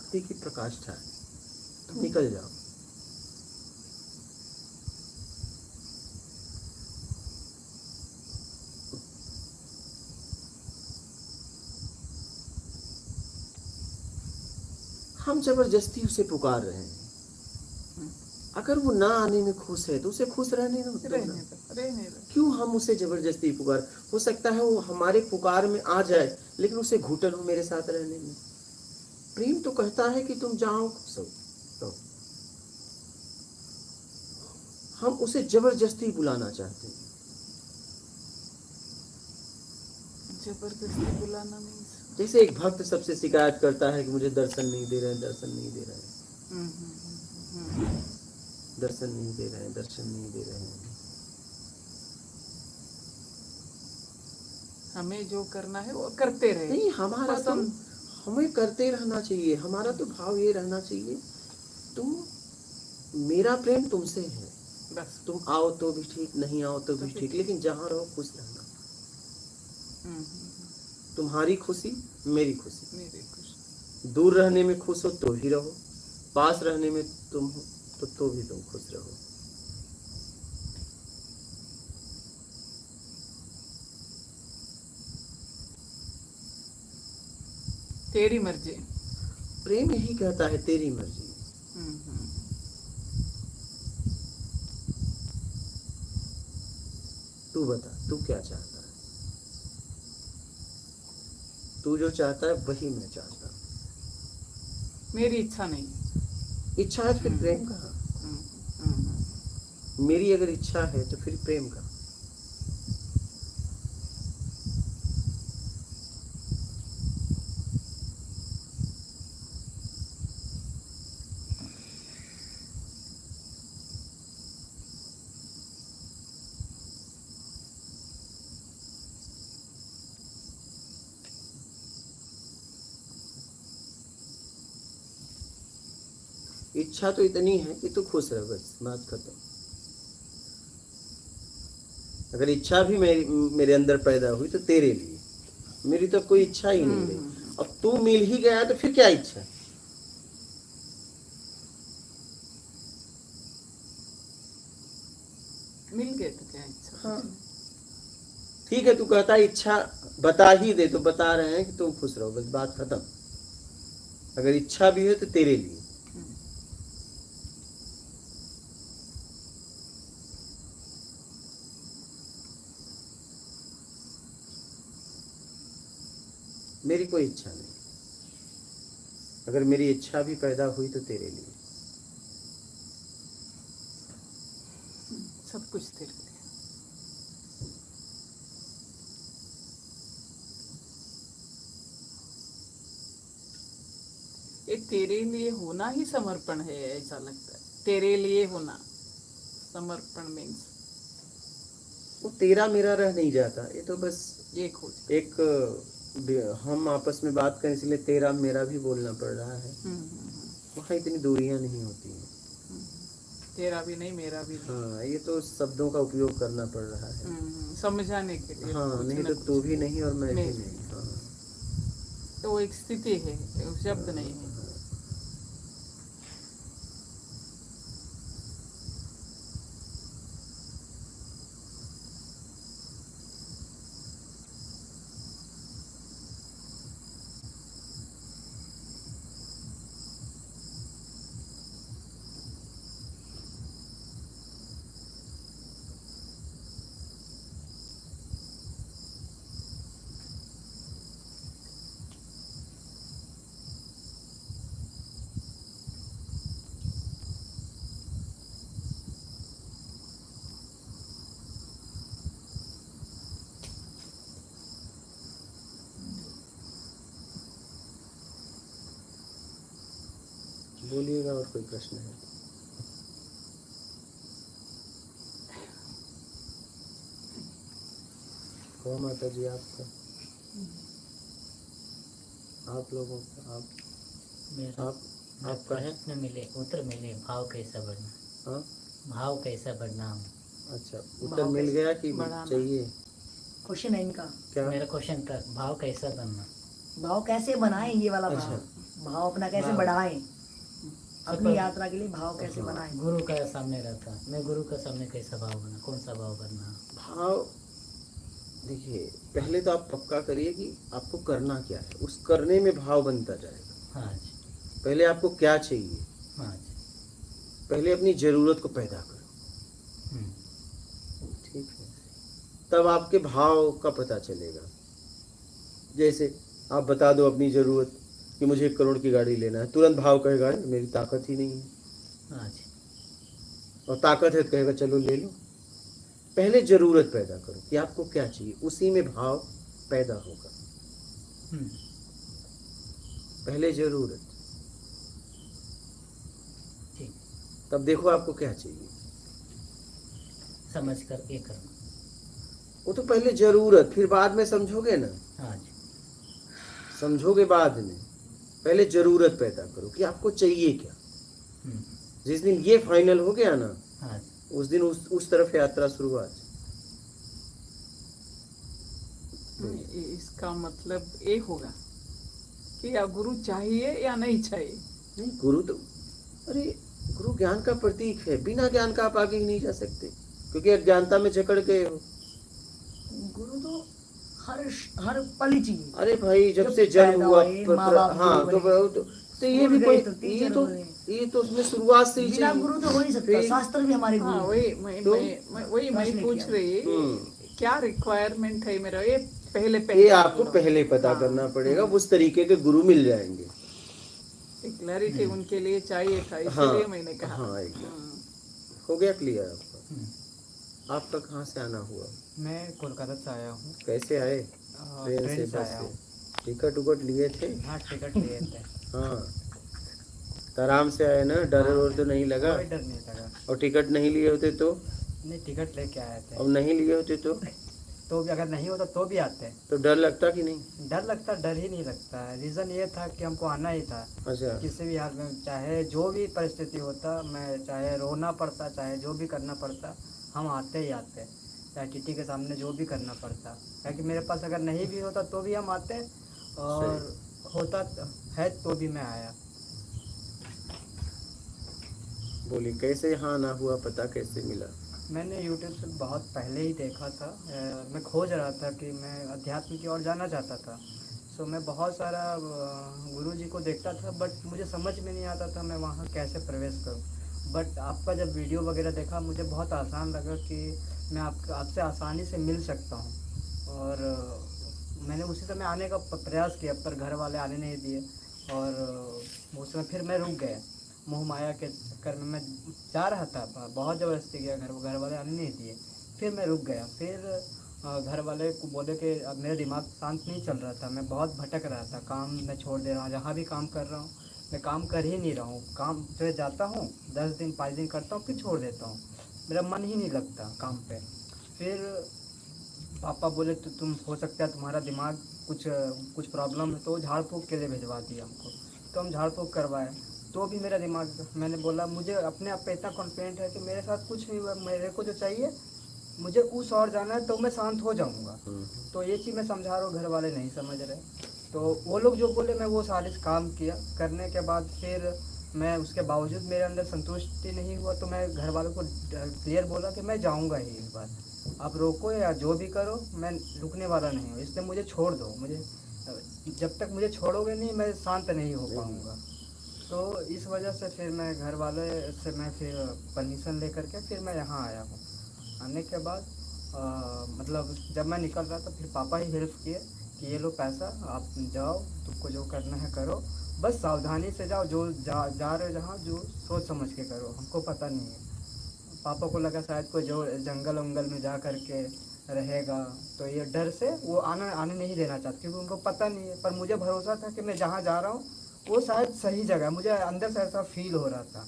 भक्ति की प्रकाष्ठा है, तुम निकल जाओ। हम जबरदस्ती उसे पुकार रहे हैं। अगर वो ना आने में खुश है तो उसे खुश रहने दो। क्यों हम उसे जबरदस्ती पुकार? हो सकता है वो हमारे पुकार में आ जाए, लेकिन उसे घुटन हो मेरे साथ रहने में। प्रेम तो कहता है कि तुम जाओ खुश हो। तो हम उसे जबरदस्ती बुलाना चाहते हैं। जबरदस्ती बुलाना नहीं। जैसे एक भक्त सबसे शिकायत करता है कि मुझे दर्शन नहीं दे रहे हैं, दर्शन नहीं दे रहे हैं, दर्शन नहीं दे रहे हैं, दर्शन नहीं दे रहे हैं। हमें जो करना है वो करते रहे। नहीं, हमारा तो हमें करते रहना चाहिए। हमारा तो भाव ये रहना चाहिए, तुम, मेरा प्रेम तुमसे है, बस। तुम आओ तो भी ठीक, नहीं आओ तो भी ठीक, लेकिन जहाँ रहो खुश रहना। तुम्हारी खुशी मेरी खुशी। मेरी खुशी। दूर रहने में खुश हो तो भी रहो, पास रहने में तुम हो तो भी तुम खुश रहो। तेरी मर्जी। प्रेम यही कहता है, तेरी मर्जी। तू बता, तू क्या चाहता है? तू जो चाहता है वही मैं चाहता हूँ। मेरी इच्छा नहीं। इच्छा है तो फिर प्रेम कहाँ? मेरी अगर इच्छा है तो फिर प्रेम कहाँ? इच्छा तो इतनी है कि तू खुश रह, बस बात खत्म। अगर इच्छा भी मेरे अंदर पैदा हुई तो तेरे लिए, मेरी तो कोई इच्छा ही नहीं रही। अब तू मिल ही गया तो फिर क्या इच्छा? मिल गए तो क्या इच्छा? हाँ ठीक है, तू कहता है इच्छा बता ही दे, तो बता रहे हैं कि तुम खुश रहो, बस बात खत्म। अगर इच्छा भी है तो तेरे लिए। मेरी कोई इच्छा नहीं। अगर मेरी इच्छा भी पैदा हुई तो तेरे लिए। सब कुछ तेरे लिए। ये तेरे लिए होना ही समर्पण है, ऐसा लगता है। तेरे लिए होना समर्पण मीन्स वो तेरा मेरा रह नहीं जाता, ये तो बस एक हम आपस में बात करें इसलिए तेरा मेरा भी बोलना पड़ रहा है। वहाँ इतनी दूरियां नहीं होती हैं। तेरा भी नहीं, मेरा भी नहीं। हाँ, ये तो शब्दों का उपयोग करना पड़ रहा है समझाने के लिए। हाँ, नहीं तो तू भी नहीं और मैं भी नहीं। हाँ, तो वो एक स्थिति है, शब्द नहीं है। बोलिएगा, और कोई प्रश्न है? कौन माता जी आपका? आप लोगों का आपका प्रश्न मिले, उत्तर मिले, भाव कैसा बढ़ना? हाँ, भाव कैसा बढ़ना? अच्छा, उत्तर मिल गया कि चाहिए? क्वेश्चन है इनका। क्या? मेरा क्वेश्चन था भाव कैसा बनना? भाव कैसे बनाएं, ये वाला भाव, अच्छा। भाव अपना कैसे भाव। बढ़ाएं, अपनी यात्रा के लिए भाव कैसे बनाएं। गुरु का सामने रहता, मैं गुरु के सामने कैसा भाव बना, कौन सा भाव करना। भाव देखिए, पहले तो आप पक्का करिए कि आपको करना क्या है, उस करने में भाव बनता जाएगा। हाँ जी। पहले आपको क्या चाहिए, हाँ जी। पहले अपनी जरूरत को पैदा करो, ठीक है, तब आपके भाव का पता चलेगा। जैसे आप बता दो अपनी जरूरत कि मुझे 1 करोड़ की गाड़ी लेना है, तुरंत भाव कहेगा मेरी ताकत ही नहीं है, हाँ जी। और ताकत है तो कहेगा चलो ले लो। पहले जरूरत पैदा करो कि आपको क्या चाहिए, उसी में भाव पैदा होगा। पहले जरूरत, ठीक, तब देखो आपको क्या चाहिए। समझ कर ये करना। वो तो पहले जरूरत, फिर बाद में समझोगे ना। हाँ जी। समझोगे बाद में, पहले जरूरत पैदा करो कि आपको चाहिए क्या। जिस दिन ये फाइनल हो गया ना, हाँ जी। उस दिन उस तरफ यात्रा शुरुआत। इसका मतलब ये होगा कि या गुरु चाहिए या नहीं चाहिए। नहीं, गुरु तो, अरे गुरु ज्ञान का प्रतीक है, बिना ज्ञान का आप आगे ही नहीं जा सकते, क्योंकि अज्ञानता में जकड़ गए हो। गुरु तो हर पल ही चाहिए। अरे भाई, जब से जन्म हुआ, हाँ, तो ये भी कोई, ये तो उसमें शुरुआत से ही बिना चाहिए। गुरु तो हो नहीं सकता, शास्त्र भी हमारे गुरु। हाँ, वही मैं पूछ रही, क्या रिक्वायरमेंट है मेरा, ये पहले ये आपको पहले पता करना पड़ेगा, उस तरीके के गुरु मिल जाएंगे। क्लैरिटी उनके लिए चाहिए था, इसलिए मैंने कहा। हाँ, एकदम हो गया क्लियर आपका। आपका कहाँ से आना हुआ? मैं कोलकाता से आया हूँ। कैसे आए? ट्रेन से आया हूँ। टिकट उकट लिए थे? हाँ, टिकट लिए थे। हाँ, तो आराम से आए ना, डर और तो नहीं लगा? कोई डर नहीं लगा। और टिकट नहीं लिए होते तो? नहीं, टिकट लेके आए थे। अब नहीं लिए होते तो भी अगर नहीं होता तो भी आते। तो डर लगता कि नहीं? डर लगता, डर ही नहीं लगता। रीज़न ये था कि हमको आना ही था। अच्छा। किसी भी हाल में, चाहे जो भी परिस्थिति होता, मैं चाहे रोना पड़ता, चाहे जो भी करना पड़ता, हम आते ही आते, चाहे टीटी के सामने जो भी करना पड़ता। क्योंकि मेरे पास अगर नहीं भी होता तो भी हम आते, और होता है तो भी मैं आया। बोली कैसे यहाँ आना हुआ, पता कैसे मिला? मैंने यूट्यूब से बहुत पहले ही देखा था। मैं खोज रहा था कि मैं अध्यात्म की ओर जाना चाहता था। सो मैं बहुत सारा गुरुजी को देखता था, बट मुझे समझ में नहीं आता था मैं वहाँ कैसे प्रवेश करूँ। बट आपका जब वीडियो वगैरह देखा, मुझे बहुत आसान लगा कि मैं आपसे आसानी से मिल सकता हूँ। और मैंने उसी समय आने का प्रयास किया, पर घर वाले आने नहीं दिए, और उस समय फिर मैं रुक गया। मोह माया के चक्कर में मैं जा रहा था, बहुत ज़बरदस्ती किया, घर वाले आने नहीं दिए, फिर मैं रुक गया। फिर घर वाले को बोले कि अब मेरा दिमाग शांत नहीं चल रहा था, मैं बहुत भटक रहा था, काम मैं छोड़ दे रहा हूँ, जहाँ भी काम कर रहा हूँ मैं काम कर ही नहीं रहा हूँ। काम से जाता हूँ, 10 दिन 5 दिन करता हूँ, फिर छोड़ देता हूँ, मेरा मन ही नहीं लगता काम पे। फिर पापा बोले तो तुम हो सकता है तुम्हारा दिमाग कुछ प्रॉब्लम है, तो झाड़ फूँक के लिए भिजवा दिया हमको। तो हम झाड़ फूँक करवाए, तो भी मेरा दिमाग, मैंने बोला मुझे अपने आप पे इतना कॉन्फिडेंट है कि मेरे साथ कुछ नहीं हुआ, मेरे को जो चाहिए मुझे उस और जाना है, तो मैं शांत हो जाऊंगा। तो ये चीज़ मैं समझा रहा हूँ, घर वाले नहीं समझ रहे। तो वो लोग जो बोले मैं वो सारे काम किया। करने के बाद फिर मैं उसके बावजूद मेरे अंदर संतुष्टि नहीं हुआ, तो मैं घर वालों को क्लियर बोला कि मैं जाऊँगा ही इस बार, आप रोको या जो भी करो, मैं रुकने वाला नहीं हूँ, इसलिए मुझे छोड़ दो। मुझे जब तक मुझे छोड़ोगे नहीं, मैं शांत नहीं हो पाऊँगा। तो इस वजह से फिर मैं घर वाले से मैं फिर परमिशन लेकर के फिर मैं यहाँ आया हूँ। आने के बाद मतलब जब मैं निकल रहा था, फिर पापा ही हेल्प किए कि ये लो पैसा, आप जाओ, तुमको जो करना है करो, बस सावधानी से जाओ, जो जा रहे हो जहाँ, जो सोच समझ के करो, हमको पता नहीं है। पापा को लगा शायद कोई जो जंगल वंगल में जा कर के रहेगा, तो ये डर से वो आने नहीं देना चाहते, क्योंकि उनको पता नहीं है। पर मुझे भरोसा था कि मैं जहाँ जा रहा हूँ वो शायद सही जगह, मुझे अंदर से ऐसा फील हो रहा था,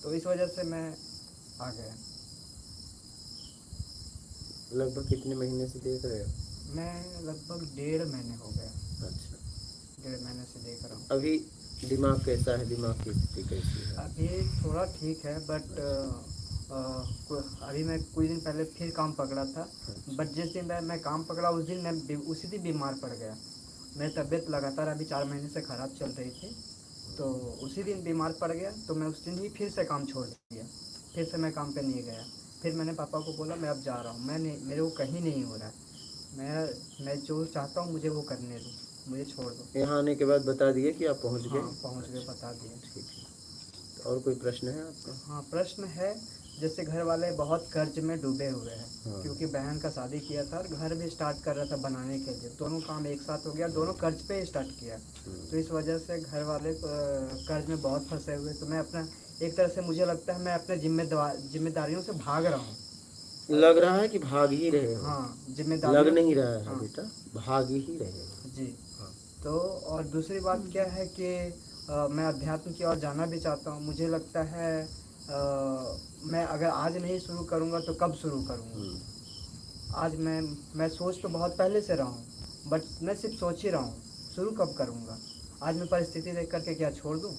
तो इस वजह से मैं आ गया। लगभग कितने महीने से देख रहे हो? मैं लगभग 1.5 महीने हो गया। अच्छा, 1.5 महीने से देख रहा हूँ। अभी दिमाग कैसा है, दिमाग की स्थिति कैसी है? अभी थोड़ा ठीक है, बट अभी मैं कुछ दिन पहले फिर काम पकड़ा था, बट जिस दिन मैं काम पकड़ा उस दिन मैं उसी दिन बीमार पड़ गया। मेरी तबीयत लगातार अभी 4 महीने से ख़राब चल रही थी, तो उसी दिन बीमार पड़ गया, तो मैं उस दिन ही फिर से काम छोड़ दिया, फिर से मैं काम पे नहीं गया। फिर मैंने पापा को बोला मैं अब जा रहा हूँ, मैं नहीं, मेरे को कहीं नहीं हो रहा है, मैं जो चाहता हूँ मुझे वो करने दो, मुझे छोड़ दो। यहाँ आने के बाद बता दिए कि आप पहुँच गए? हाँ, पहुँच गए, बता दिए। ठीक है। तो और कोई प्रश्न है आपका? हाँ, प्रश्न है, जैसे घर वाले बहुत कर्ज में डूबे हुए हैं, हाँ। क्योंकि बहन का शादी किया था और घर भी स्टार्ट कर रहा था बनाने के लिए, दोनों काम एक साथ हो गया, दोनों कर्ज पे स्टार्ट किया, तो इस वजह से घर वाले कर्ज में बहुत फंसे हुए। तो मैं अपना एक तरह से मुझे लगता है मैं अपने जिम्मेदारियों से भाग रहा हूँ। लग रहा है कि भाग ही रहे हो। हाँ, लग जिम्मेदारी नहीं रहा है। हाँ। बेटा भाग ही रहे हो। जी। हाँ। तो और दूसरी बात क्या है कि मैं अध्यात्म की ओर जाना भी चाहता हूँ। मुझे लगता है मैं अगर आज नहीं शुरू करूँगा तो कब शुरू करूँगा। आज मैं सोच तो बहुत पहले से रहा हूँ, बट मैं सिर्फ सोच ही रहा हूँ, शुरू कब करूँगा। आज मैं परिस्थिति देख करके क्या छोड़ दूँ,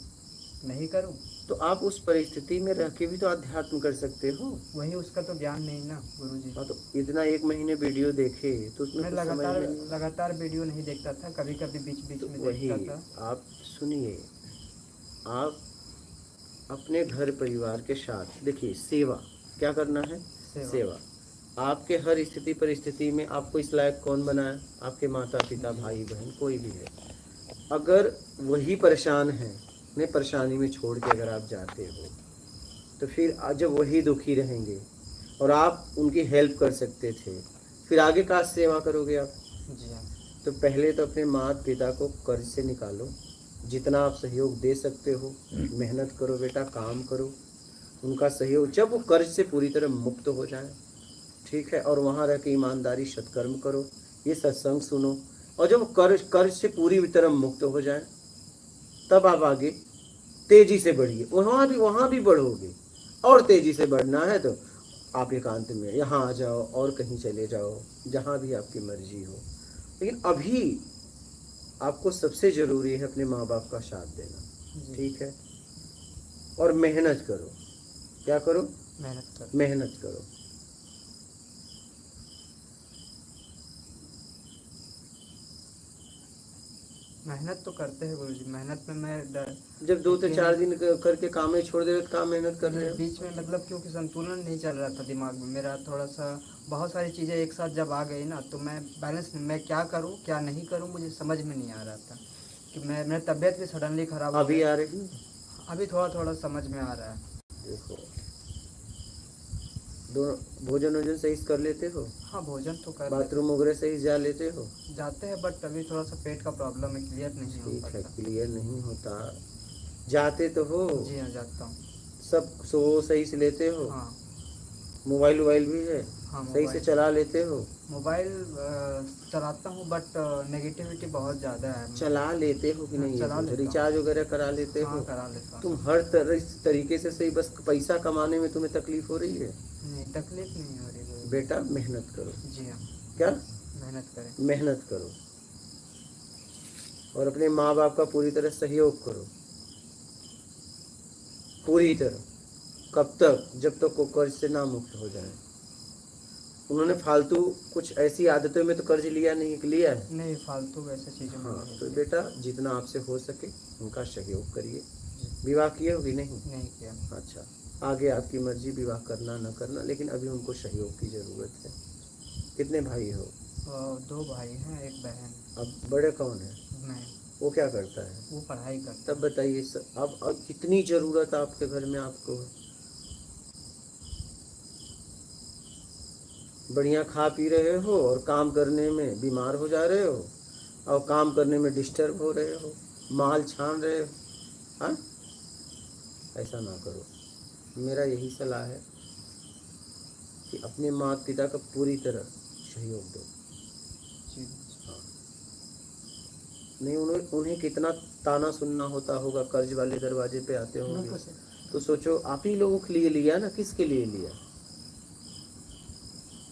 नहीं करूँ। तो आप उस परिस्थिति में रह के भी तो अध्यात्म कर सकते हो। वही, उसका तो ज्ञान नहीं ना गुरुजी। हाँ, तो इतना 1 महीने वीडियो देखे तो उसमें मैं कुछ समझ में नहीं। लगातार वीडियो नहीं देखता था, कभी कभी बीच तो में वही देखता था। आप सुनिए, आप अपने घर परिवार के साथ देखिए, सेवा क्या करना है? सेवा। आपके हर स्थिति परिस्थिति में आपको इस लायक कौन बनाया? आपके माता पिता, भाई बहन, कोई भी है। अगर वही परेशान है, उन्हें परेशानी में छोड़ के अगर आप जाते हो, तो फिर जब वही दुखी रहेंगे और आप उनकी हेल्प कर सकते थे, फिर आगे का सेवा करोगे आप? जी हाँ। तो पहले तो अपने माता पिता को कर्ज से निकालो, जितना आप सहयोग दे सकते हो मेहनत करो बेटा, काम करो, उनका सहयोग, जब वो कर्ज से पूरी तरह मुक्त हो जाए, ठीक है, और वहाँ रह के ईमानदारी सत्कर्म करो, ये सत्संग सुनो, और जब कर्ज से पूरी तरह मुक्त हो जाए तब आप आगे तेजी से बढ़िए। वहाँ भी बढ़ोगे, और तेजी से बढ़ना है तो आप एकांत में यहाँ आ जाओ और कहीं चले जाओ, जहाँ भी आपकी मर्जी हो। लेकिन अभी आपको सबसे ज़रूरी है अपने माँ बाप का साथ देना, ठीक है, और मेहनत करो। क्या करो? मेहनत करो। मेहनत तो करते हैं गुरुजी, मेहनत में मैं जब 2 से 4 दिन करके काम छोड़ दे तो काम मेहनत कर रहे हो। बीच में मतलब क्योंकि संतुलन नहीं चल रहा था दिमाग में मेरा, थोड़ा सा बहुत सारी चीज़ें एक साथ जब आ गई ना, तो मैं बैलेंस, मैं क्या करूं क्या नहीं करूं मुझे समझ में नहीं आ रहा था कि मेरी तबीयत भी सडनली ख़राब हो गई। अभी आ रही है? अभी थोड़ा थोड़ा समझ में आ रहा है। देखो, दोनों भोजन वोजन सही से कर लेते हो? हाँ, भोजन तो कर बाथरूम वगैरह सही जा लेते हो? जाते हैं, बट अभी थोड़ा सा पेट का प्रॉब्लम है, क्लियर नहीं हो ठीक पाता। है, क्लियर नहीं होता, जाते तो हो? जी हाँ, जाता हूँ। सब सो सही से लेते हो? हाँ। मोबाइल भी है? हाँ, सही से चला लेते हो? मोबाइल चलाता हूँ, बट नेगेटिविटी बहुत ज़्यादा है। चला लेते हो कि नहीं? चला लेता हूँ। रिचार्ज वगैरह करा लेते हो? हाँ, करा लेता हूँ। तुम हर तरीके से सही, बस पैसा कमाने में तुम्हें तकलीफ हो रही है? नहीं, तकलीफ नहीं हो रही है। बेटा मेहनत करो। जी हाँ। क्या? मेहनत करें। मेहनत करो और अपने माँ बाप का पूरी तरह सहयोग करो, पूरी तरह। कब तक? जब तक वो कर्ज से ना मुक्त हो जाए। उन्होंने फालतू कुछ ऐसी आदतों में तो कर्ज लिया नहीं? लिया है? नहीं, फालतू वैसे चीज़ें। हाँ, तो बेटा जितना आपसे हो सके उनका सहयोग करिए। विवाह किए हो कि नहीं? नहीं किया। अच्छा, आगे आपकी मर्जी, विवाह करना न करना, लेकिन अभी उनको सहयोग की ज़रूरत है। कितने भाई हो? 2 भाई हैं, 1 बहन। अब बड़े कौन है? मैं। वो क्या करता है? वो पढ़ाई करता है। तब बताइए अब कितनी ज़रूरत आपके घर में आपको? बढ़िया खा पी रहे हो और काम करने में बीमार हो जा रहे हो, और काम करने में डिस्टर्ब हो रहे हो, माल छान रहे हो। हाँ, ऐसा ना करो। मेरा यही सलाह है कि अपने माता पिता का पूरी तरह सहयोग दो। हाँ, नहीं उन्हें कितना ताना सुनना होता होगा, कर्ज वाले दरवाजे पे आते होंगे, तो सोचो आप ही लोगों के लिए लिया ना, किसके लिए लिया?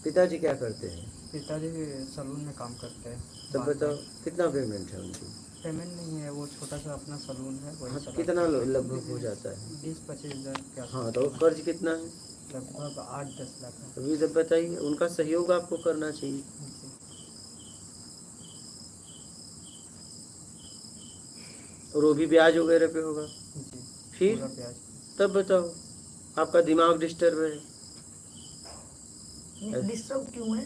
पिताजी क्या करते हैं? पिताजी सलून में काम करते हैं। तब बताओ कितना पेमेंट है उनकी? पेमेंट नहीं है, वो छोटा सा अपना सलून है, वही। हाँ, कितना लगभग हो जाता है? 20-25 हज़ार क्या? हाँ, तो कर्ज कितना है? लगभग 8-10 लाख है। अभी जब बताइए, उनका सहयोग आपको करना चाहिए। और वो भी ब्याज वगैरह पे होगा। जी फिर पूरा ब्याज। तब बताओ, आपका दिमाग डिस्टर्ब है। डिस्टर्ब क्यों है?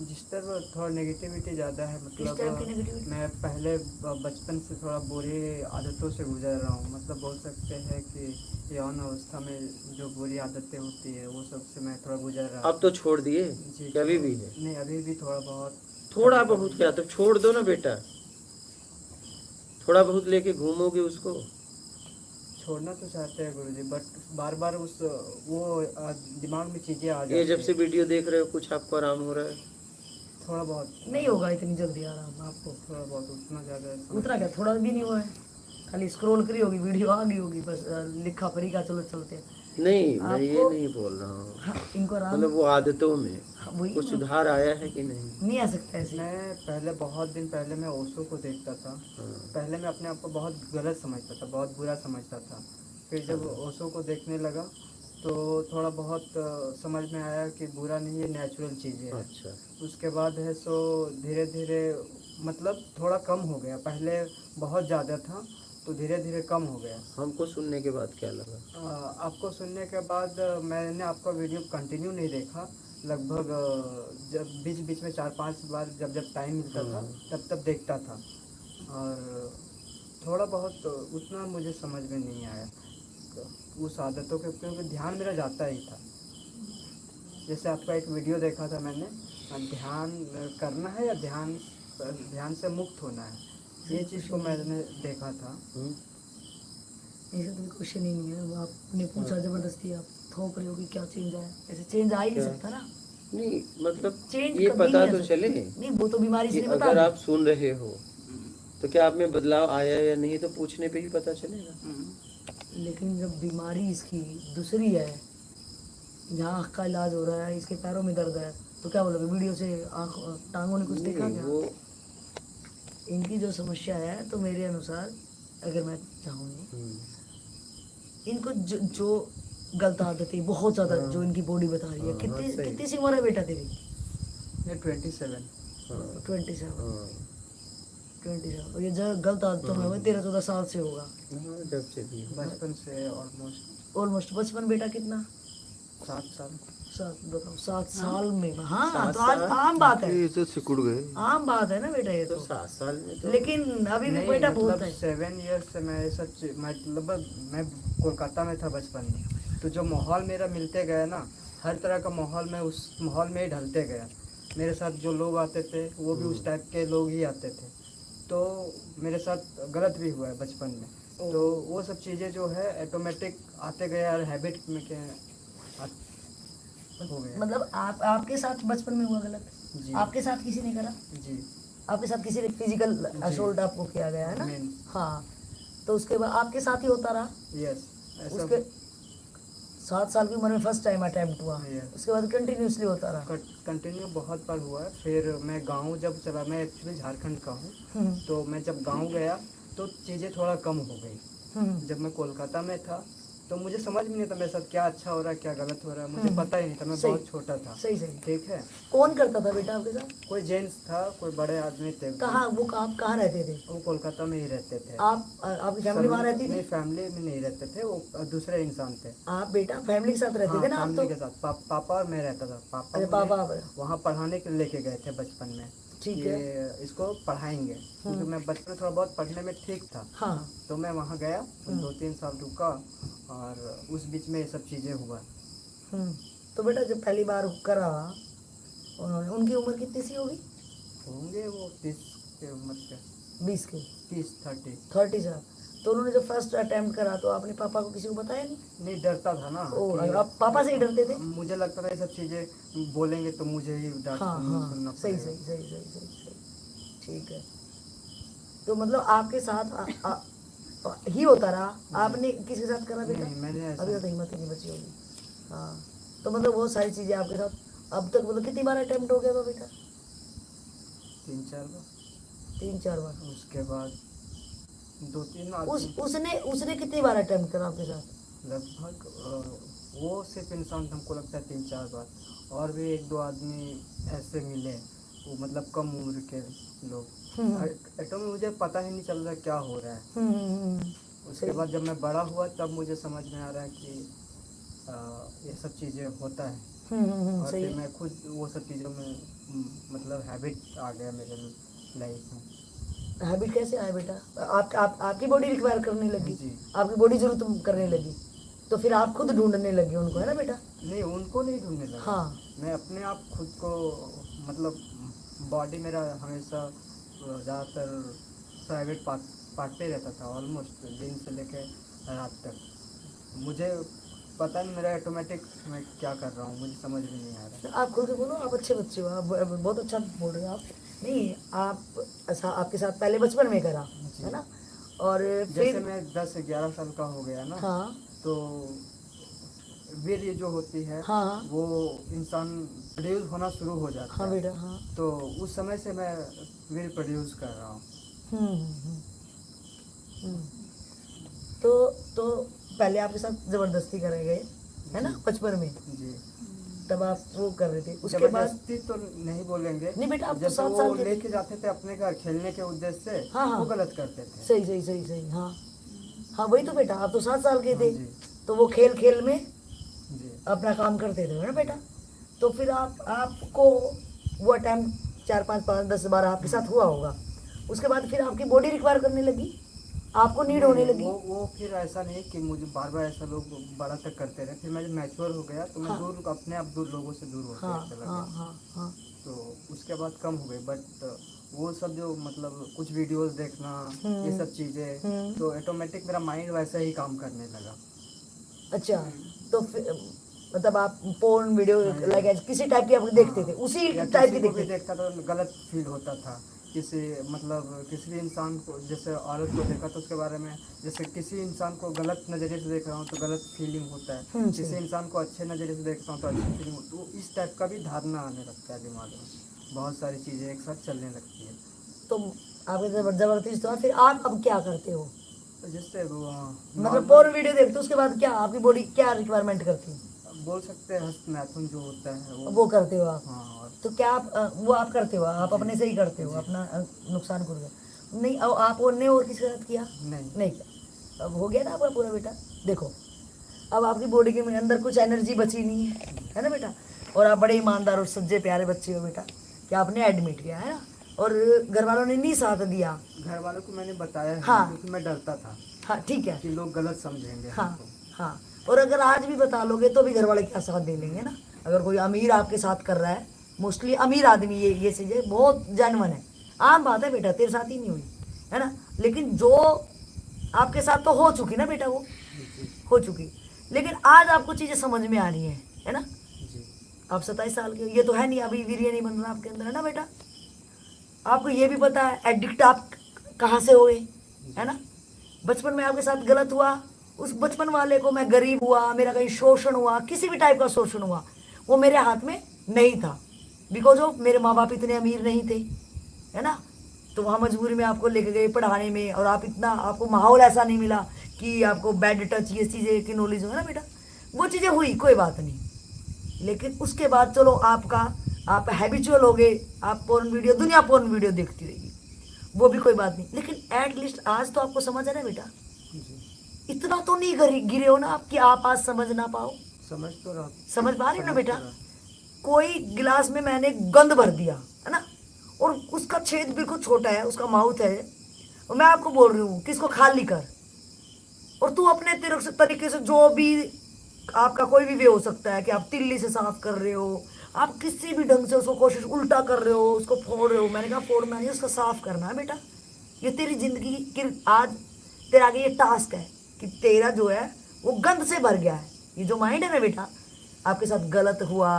डिस्टर्ब थोड़ा नेगेटिविटी ज़्यादा है, किस टाइप की मतलब नेगेटिविटी? मैं पहले बचपन से थोड़ा बुरी आदतों से गुजर रहा हूँ, मतलब बोल सकते हैं कि यौन अवस्था में जो बुरी आदतें होती है वो सब से मैं थोड़ा गुजर रहा अब तो छोड़ दिए जी कि अभी भी है? नहीं, अभी भी थोड़ा बहुत। थोड़ा बहुत क्या, तो छोड़ दो ना बेटा। थोड़ा बहुत लेके घूमोगे उसको। छोड़ना तो चाहते हैं गुरुजी, बट बार बार उस वो दिमाग में चीज़ें आ ये जाती जब से है। वीडियो देख रहे हो कुछ आपको आराम हो रहा है? थोड़ा बहुत नहीं होगा इतनी जल्दी आराम आपको। थोड़ा बहुत उतना ज़्यादा उतना क्या, थोड़ा भी नहीं हुआ है, खाली स्क्रॉल करी होगी, वीडियो आ गई होगी, बस लिखा परी का चलो चलते। नहीं, मैं ये आपको- नहीं बोल रहा हूँ, हाँ, इनको आराम मतलब वो आदतों में वही कुछ सुधार आया है कि नहीं? नहीं आ सकता ऐसे। मैं पहले बहुत दिन पहले मैं ओशो को देखता था। हाँ। पहले मैं अपने आप को बहुत गलत समझता था, बहुत बुरा समझता था। फिर जब ओशो को देखने लगा तो थोड़ा बहुत समझ में आया कि बुरा नहीं, ये नेचुरल चीज़ें हैं। अच्छा। उसके बाद है सो धीरे धीरे मतलब थोड़ा कम हो गया, पहले बहुत ज़्यादा था तो धीरे धीरे कम हो गया। हमको सुनने के बाद क्या लगा? आपको सुनने के बाद मैंने आपका वीडियो कंटिन्यू नहीं देखा, लगभग जब बीच बीच में 4-5 बार जब जब टाइम मिलता था तब तब देखता था, और थोड़ा बहुत उतना मुझे समझ में नहीं आया उस आदतों के, क्योंकि ध्यान मेरा जाता ही था। जैसे आपका एक वीडियो देखा था मैंने, ध्यान करना है या ध्यान से मुक्त होना है, ये चीज़ को मैंने देखा था। ऐसा तो क्वेश्चन ही नहीं है, वो आपने पूछा जबरदस्ती, आप थोप रहे हो कि क्या चेंज आया, ऐसे चेंज आ ही नहीं सकता ना। नहीं, मतलब चेंज ये कभी पता नहीं आ तो सकता। चले नहीं, वो तो बीमारी कि से नहीं बता अगर रही। आप सुन रहे हो तो क्या आप में बदलाव आया या नहीं, तो पूछने पे ही पता चलेगा। लेकिन जब बीमारी इसकी दूसरी है, जहाँ आँख का इलाज हो रहा है, इसके पैरों में दर्द है, तो क्या बोलोगे, वीडियो से आँख टांगों ने कुछ देखा नहीं, क्या? वो इनकी जो समस्या है, तो मेरे अनुसार अगर मैं चाहूँगी, इनको जो गलत आदतें बहुत ज्यादा जो इनकी बॉडी बता रही है। कितनी सी उम्र है बेटा तेरी? ये 27। 27। और ये जो गलत आदतों में 13-14 साल से होगा, जब से भी बचपन से ऑलमोस्ट। बचपन बेटा कितना? 7 साल। 7 साल में। हाँ, 7 तो आज साल? आम बात है, ये तो सिकुड़ गए। आम बात है ना बेटा, ये तो तो। 7 साल में तो लेकिन अभी भी नहीं, बेटा मतलब बहुत है। 7 ईयर्स से मैं मतलब मैं कोलकाता में था बचपन में, तो जो माहौल मेरा मिलते गया ना, हर तरह का माहौल में उस माहौल में ही ढलते गया। मेरे साथ जो लोग आते थे वो भी उस टाइप के लोग ही आते थे, तो मेरे साथ गलत भी हुआ है बचपन में। तो वो सब चीज़ें जो है ऑटोमेटिक आते गए और हैबिट में क्या हो गया। मतलब आपके साथ बचपन में हुआ गलत? जी आपके साथ किसी ने करा? जी। आपके साथ किसी ने फिजिकल असोल्ट आपको किया गया है ना? हाँ, तो उसके बाद आपके साथ ही होता रहा? यस। उसके 7 साल की उम्र में फर्स्ट टाइम अटेम्प्ट हुआ, उसके बाद कंटिन्यूसली होता रहा? कंटिन्यू बहुत बार हुआ है। फिर मैं गांव जब चला, मैं एक्चुअली झारखंड का हूँ, तो मैं जब गांव गया तो चीज़ें थोड़ा कम हो गई। जब मैं कोलकाता में था तो मुझे समझ में नहीं था मेरे साथ क्या अच्छा हो रहा है क्या गलत हो रहा है, मुझे पता ही नहीं था, मैं बहुत छोटा था। सही। ठीक है। कौन करता था बेटा आपके साथ? कोई जेंट्स था, कोई बड़े आदमी थे। कहाँ वो, आप कहाँ रहते थे? वो कोलकाता में ही रहते थे। आपकी फैमिली वहाँ रहती थी? नहीं, फैमिली में नहीं रहते थे, वो दूसरे इंसान थे। आप बेटा फैमिली के साथ रहते थे ना? आप फैमिली तो के साथ पापा और मैं रहता था। पापा वहाँ पढ़ाने के लिए लेके गए थे बचपन में। ठीक है, इसको पढ़ाएंगे, क्योंकि मैं बचपन में थोड़ा बहुत पढ़ने में ठीक था। हाँ। तो मैं वहाँ गया, 2-3 साल रुका, और उस बीच में ये सब चीज़ें हुआ। तो बेटा जब पहली बार करा उन्होंने, उनकी उम्र कितनी सी होगी? होंगे वो 30 के उम्र के। 20 के? 30 साल। तो उन्होंने जब फर्स्ट अटेम्प्ट करा तो आपने पापा को किसी को बताया नहीं? नहीं, डरता था ना। आप पापा से ही डरते थे? मुझे लगता था ये सब चीज़ें बोलेंगे तो मुझे ही डांट सुनना सही। ठीक है। तो मतलब आपके साथ ही होता रहा, आपने किसके साथ करा बेटा? मैंने अभी तो हिम्मत ही नहीं बची होगी। हाँ, तो मतलब बहुत सारी चीज़ें आपके साथ अब तक, मतलब कितनी बार अटेम्प्ट हो गया था बेटा? 3-4 बार। 3-4 बार। उसके बाद 2-3 उसने कितनी बार अटेम्प्ट करा आपके साथ? लगभग वो सिर्फ इंसान हमको लगता है 3-4 बार, और भी 1-2 आदमी ऐसे मिले वो मतलब कम उम्र के लोग। ऐटो में मुझे पता ही नहीं चल रहा क्या हो रहा है। उसके बाद जब मैं बड़ा हुआ तब मुझे समझ में आ रहा है कि ये सब चीज़ें होता है। और सही फिर मैं खुद वो सब चीज़ों में मतलब हैबिट आ गया मेरे लाइफ में। हैबिट कैसे आया बेटा? आपकी बॉडी रिक्वायर करने लगी, जी। आपकी बॉडी जरूरत करने लगी, तो फिर आप खुद ढूंढने लगे उनको, है ना बेटा? नहीं, उनको नहीं ढूंढने लगा। हाँ। मैं अपने आप खुद को मतलब बॉडी मेरा हमेशा ज़्यादातर प्राइवेट पार्ट पे रहता था, ऑलमोस्ट दिन से लेके रात तक। मुझे पता नहीं मेरा ऑटोमेटिक मैं क्या कर रहा हूँ, मुझे समझ में नहीं आ रहा। आप खुल के बोलो, आप अच्छे बच्चे हो, आप बहुत अच्छा बोल रहे हो आप। नहीं, आप ऐसा आपके साथ पहले बचपन में करा, है ना? और जैसे फिर मैं 10-11 साल का हो गया ना, हाँ तो वीर्य जो होती है हाँ वो इंसान प्रोड्यूस होना शुरू हो जाता हाँ है। बेटा हाँ। तो उस समय से मैं वीर्य प्रोड्यूस कर रहा हूँ। हम्म। तो पहले आपके साथ जबरदस्ती करे गए, है ना, बचपन में? जी। तब आप वो कर रहे थे, उसके बाद जबरदस्ती तो नहीं बोलेंगे। नहीं बेटा, आप तो जैसे 7 वो साल के थे। लेके जाते थे अपने घर खेलने के उद्देश्य से, हाँ, हाँ। वो गलत करते थे। सही हाँ हाँ, वही तो बेटा, आप तो 7 साल के थे, हाँ जी। तो वो खेल खेल में जी। अपना काम करते थे, है ना बेटा? तो फिर आपको वो टाइम 4, 5, 10, 12 आपके साथ हुआ होगा। उसके बाद फिर आपकी बॉडी रिक्वायर करने लगी, आपको नीड होने लगी। वो फिर ऐसा नहीं कि मुझे बार बार ऐसा लोग बड़ा तक करते रहे। फिर मैं जब मैच्योर हो गया तो मैं दूर अपने आप लोगों से दूर होते हाँ चला हाँ गया। हाँ। तो उसके बाद कम हो गए। बट वो सब जो मतलब कुछ वीडियोस देखना, ये सब चीज़ें, तो ऑटोमेटिक मेरा माइंड वैसे ही काम करने लगा। अच्छा, तो फिर मतलब आप पोर्न वीडियो लाइक किसी टाइप की आप देखते थे, उसी या टाइप की किसी को भी देखते थे? देखता तो गलत फील होता था। किसी भी इंसान को, जैसे औरत को देखा तो उसके बारे में, जैसे किसी इंसान को गलत नज़रिए से देख रहा हूँ तो गलत फीलिंग होता है, किसी इंसान को अच्छे नज़रिए से देखता हूँ तो अच्छी फीलिंग होती है। तो इस टाइप का भी धारणा आने लगता है दिमाग में, बहुत सारी चीज़ें एक साथ चलने लगती है। तो आपके जबरदस्ती तो फिर आप अब क्या करते हो? तो जैसे मतलब पोर्न वीडियो देखते हो, उसके बाद क्या आपकी बॉडी क्या रिक्वायरमेंट करती है? बोल सकते हैं हस्तमैथुन जो होता है वो करते हो आप? हाँ। और तो क्या आप वो आप करते हो, आप अपने से ही करते हो, अपना नुकसान कर दो नहीं? अब आप ने और किसी के साथ किया? नहीं किया। अब हो गया ना आपका पूरा बेटा। देखो, अब आपकी बॉडी के अंदर कुछ एनर्जी बची नहीं है ना बेटा? और आप बड़े ईमानदार और सच्चे प्यारे बच्चे हो बेटा, कि आपने एडमिट किया, है ना? और घर वालों ने नहीं साथ दिया? घर वालों को मैंने बताया है, हाँ। क्योंकि मैं डरता था हाँ ठीक है। कि लोग गलत समझेंगे हाँ हमको। हाँ। और अगर आज भी बता लोगे तो भी घर वाले क्या साथ दे लेंगे ना? अगर कोई अमीर आपके साथ कर रहा है, मोस्टली अमीर आदमी ये चीज़ें बहुत जेन्युइन है, आम बात है बेटा, तेरे साथ ही नहीं हुई, है ना? लेकिन जो आपके साथ तो हो चुकी ना बेटा, वो हो चुकी, लेकिन आज आपको चीज़ें समझ में आ रही हैं, है ना? आप 27 साल के हो, ये तो है नहीं अभी वीर्य नहीं बन रहा आपके अंदर, है ना बेटा? आपको ये भी पता है एडिक्ट आप कहाँ से हो गए, है ना? बचपन में आपके साथ गलत हुआ, उस बचपन वाले को मैं गरीब हुआ, मेरा कहीं शोषण हुआ, किसी भी टाइप का शोषण हुआ, वो मेरे हाथ में नहीं था, बिकॉज ऑफ मेरे माँ बाप इतने अमीर नहीं थे, है ना? तो वहाँ मजबूरी में आपको लेके गए पढ़ाने में, और आपको माहौल ऐसा नहीं मिला कि आपको बैड टच ये चीज़ें की नॉलेज हो ना बेटा। वो चीज़ें हुई, कोई बात नहीं, लेकिन उसके बाद चलो आप हैबिचुअल हो गए, आप पोर्न वीडियो, दुनिया पोर्न वीडियो देखती रहेगी, वो भी कोई बात नहीं, लेकिन एटलीस्ट आज तो आपको समझ है ना बेटा? इतना तो नहीं गिरे हो ना आप कि आप आज समझ ना पाओ? समझ पा रहे हो ना बेटा? कोई गिलास में मैंने गंद भर दिया, है ना, और उसका छेद बिल्कुल छोटा है, उसका माउथ है, और मैं आपको बोल रही हूँ कि इसको खाली कर, और तू अपने तरीके से, जो भी आपका कोई भी वे हो सकता है कि आप तिल्ली से साफ कर रहे हो, आप किसी भी ढंग से उसको कोशिश उल्टा कर रहे हो, उसको फोड़ रहे हो, मैंने कहा फोड़ना नहीं, उसका साफ करना है बेटा। ये तेरी जिंदगी की आज तेरे आगे ये टास्क है कि तेरा जो है वो गंद से भर गया है। ये जो माइंड है ना बेटा, आपके साथ गलत हुआ,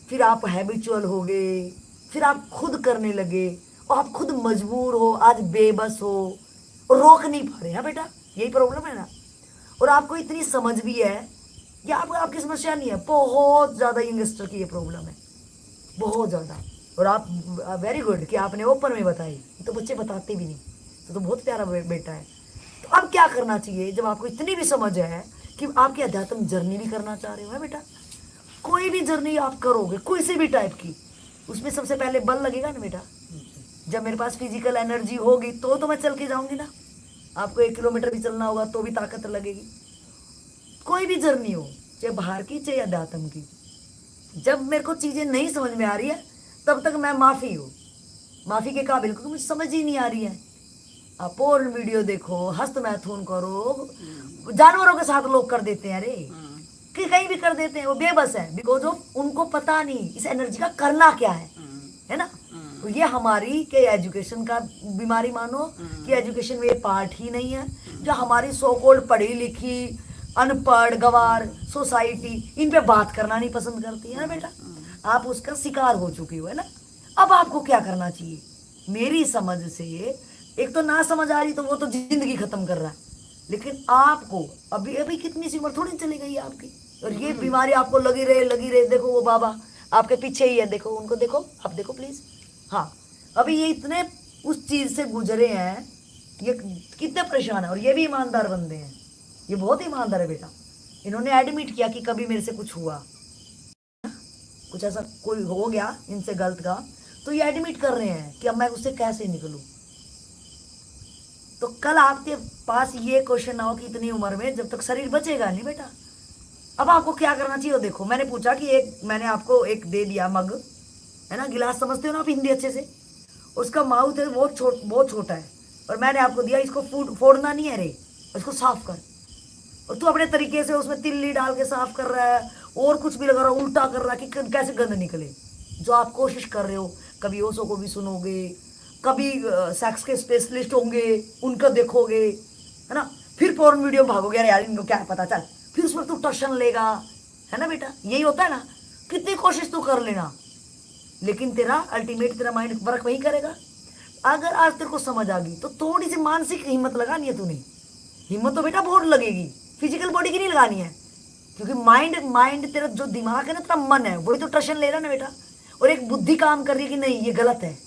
फिर आप हैबिचुअल हो गए, फिर आप खुद करने लगे, और आप खुद मजबूर हो, आज बेबस हो, और रोक नहीं पा रहे हैं बेटा, यही प्रॉब्लम है ना? और आपको इतनी समझ भी है, ये आपकी समस्या नहीं है, बहुत ज़्यादा यंगस्टर की ये प्रॉब्लम है, बहुत ज़्यादा। और आप वेरी गुड कि आपने ओपन में बताई, तो बच्चे बताते भी नहीं, तो बहुत प्यारा बेटा है। तो अब क्या करना चाहिए जब आपको इतनी भी समझ है कि आपकी अध्यात्म जर्नी भी करना चाह रहे हो, है बेटा? कोई भी जर्नी आप करोगे, कोई से भी टाइप की, उसमें सबसे पहले बल लगेगा ना बेटा। जब मेरे पास फिजिकल एनर्जी होगी तो मैं चल के जाऊंगी ना। आपको 1 किलोमीटर भी चलना होगा तो भी ताकत लगेगी। कोई भी जर्नी हो, चाहे बाहर की चाहे अध्यात्म की, जब मेरे को चीजें नहीं समझ में आ रही है तब तक मैं माफी हूँ, माफी के काबिल, क्योंकि मुझे समझ ही नहीं आ रही है। आप पोर्न वीडियो देखो, हस्त मैथुन करो, जानवरों के साथ लोग कर देते हैं, अरे कि कहीं भी कर देते हैं, वो बेबस है, बिकॉज ऑफ उनको पता नहीं इस एनर्जी का करना क्या है ना। तो ये हमारी के एजुकेशन का बीमारी मानो कि एजुकेशन में ये पार्ट ही नहीं है। जो हमारी सो कॉल्ड पढ़ी लिखी अनपढ़ गवार सोसाइटी इन पे बात करना नहीं पसंद करती है ना बेटा। आप उसका शिकार हो चुकी हो, है ना। अब आपको क्या करना चाहिए मेरी समझ से, एक तो ना समझ आ रही तो वो तो जिंदगी खत्म कर रहा है, लेकिन आपको अभी अभी कितनी सी उम्र थोड़ी चली गई है आपकी, और ये बीमारी आपको लगी रहे। देखो वो बाबा आपके पीछे ही है, देखो उनको, देखो आप देखो प्लीज। हाँ, अभी ये इतने उस चीज से गुजरे हैं, ये कितने परेशान है, और ये भी ईमानदार बंदे हैं, ये बहुत ईमानदार है बेटा। इन्होंने एडमिट किया कि कभी मेरे से कुछ हुआ, कुछ ऐसा कोई हो गया इनसे गलत का, तो ये एडमिट कर रहे हैं कि अब मैं उससे कैसे निकलूं। तो कल आपके पास ये क्वेश्चन ना हो कि इतनी उम्र में जब तक शरीर बचेगा नहीं बेटा, अब आपको क्या करना चाहिए। देखो मैंने पूछा कि मैंने आपको एक दे दिया मग, है ना, गिलास समझते हो ना आप हिंदी अच्छे से, उसका माउथ है बहुत छोटा है, और मैंने आपको दिया, इसको फोड़ना नहीं है रे, इसको साफ कर। और तू अपने तरीके से उसमें तिल्ली डाल के साफ कर रहा है, और कुछ भी लगा रहा है, उल्टा कर रहा है कि कैसे गंद निकले। जो आप कोशिश कर रहे हो, कभी ओशो को भी सुनोगे, कभी सेक्स के स्पेशलिस्ट होंगे उनका देखोगे, है ना, फिर पोर्न वीडियो भागोगे, अरे यार इनको क्या पता चल, फिर उसमें तू टर्शन लेगा, है ना बेटा, यही होता है ना। कितनी कोशिश तू कर लेना, लेकिन तेरा अल्टीमेट तेरा माइंड वर्क वही करेगा। अगर आज तेरे को समझ आ गई तो थोड़ी सी मानसिक हिम्मत लगानी है तूने। हिम्मत तो बेटा बहुत लगेगी, फिजिकल बॉडी की नहीं लगानी है, क्योंकि माइंड तेरा जो दिमाग है ना, तेरा मन है, वही तो टर्शन ले रहा है ना बेटा। और एक बुद्धि काम कर रही है कि नहीं ये गलत है।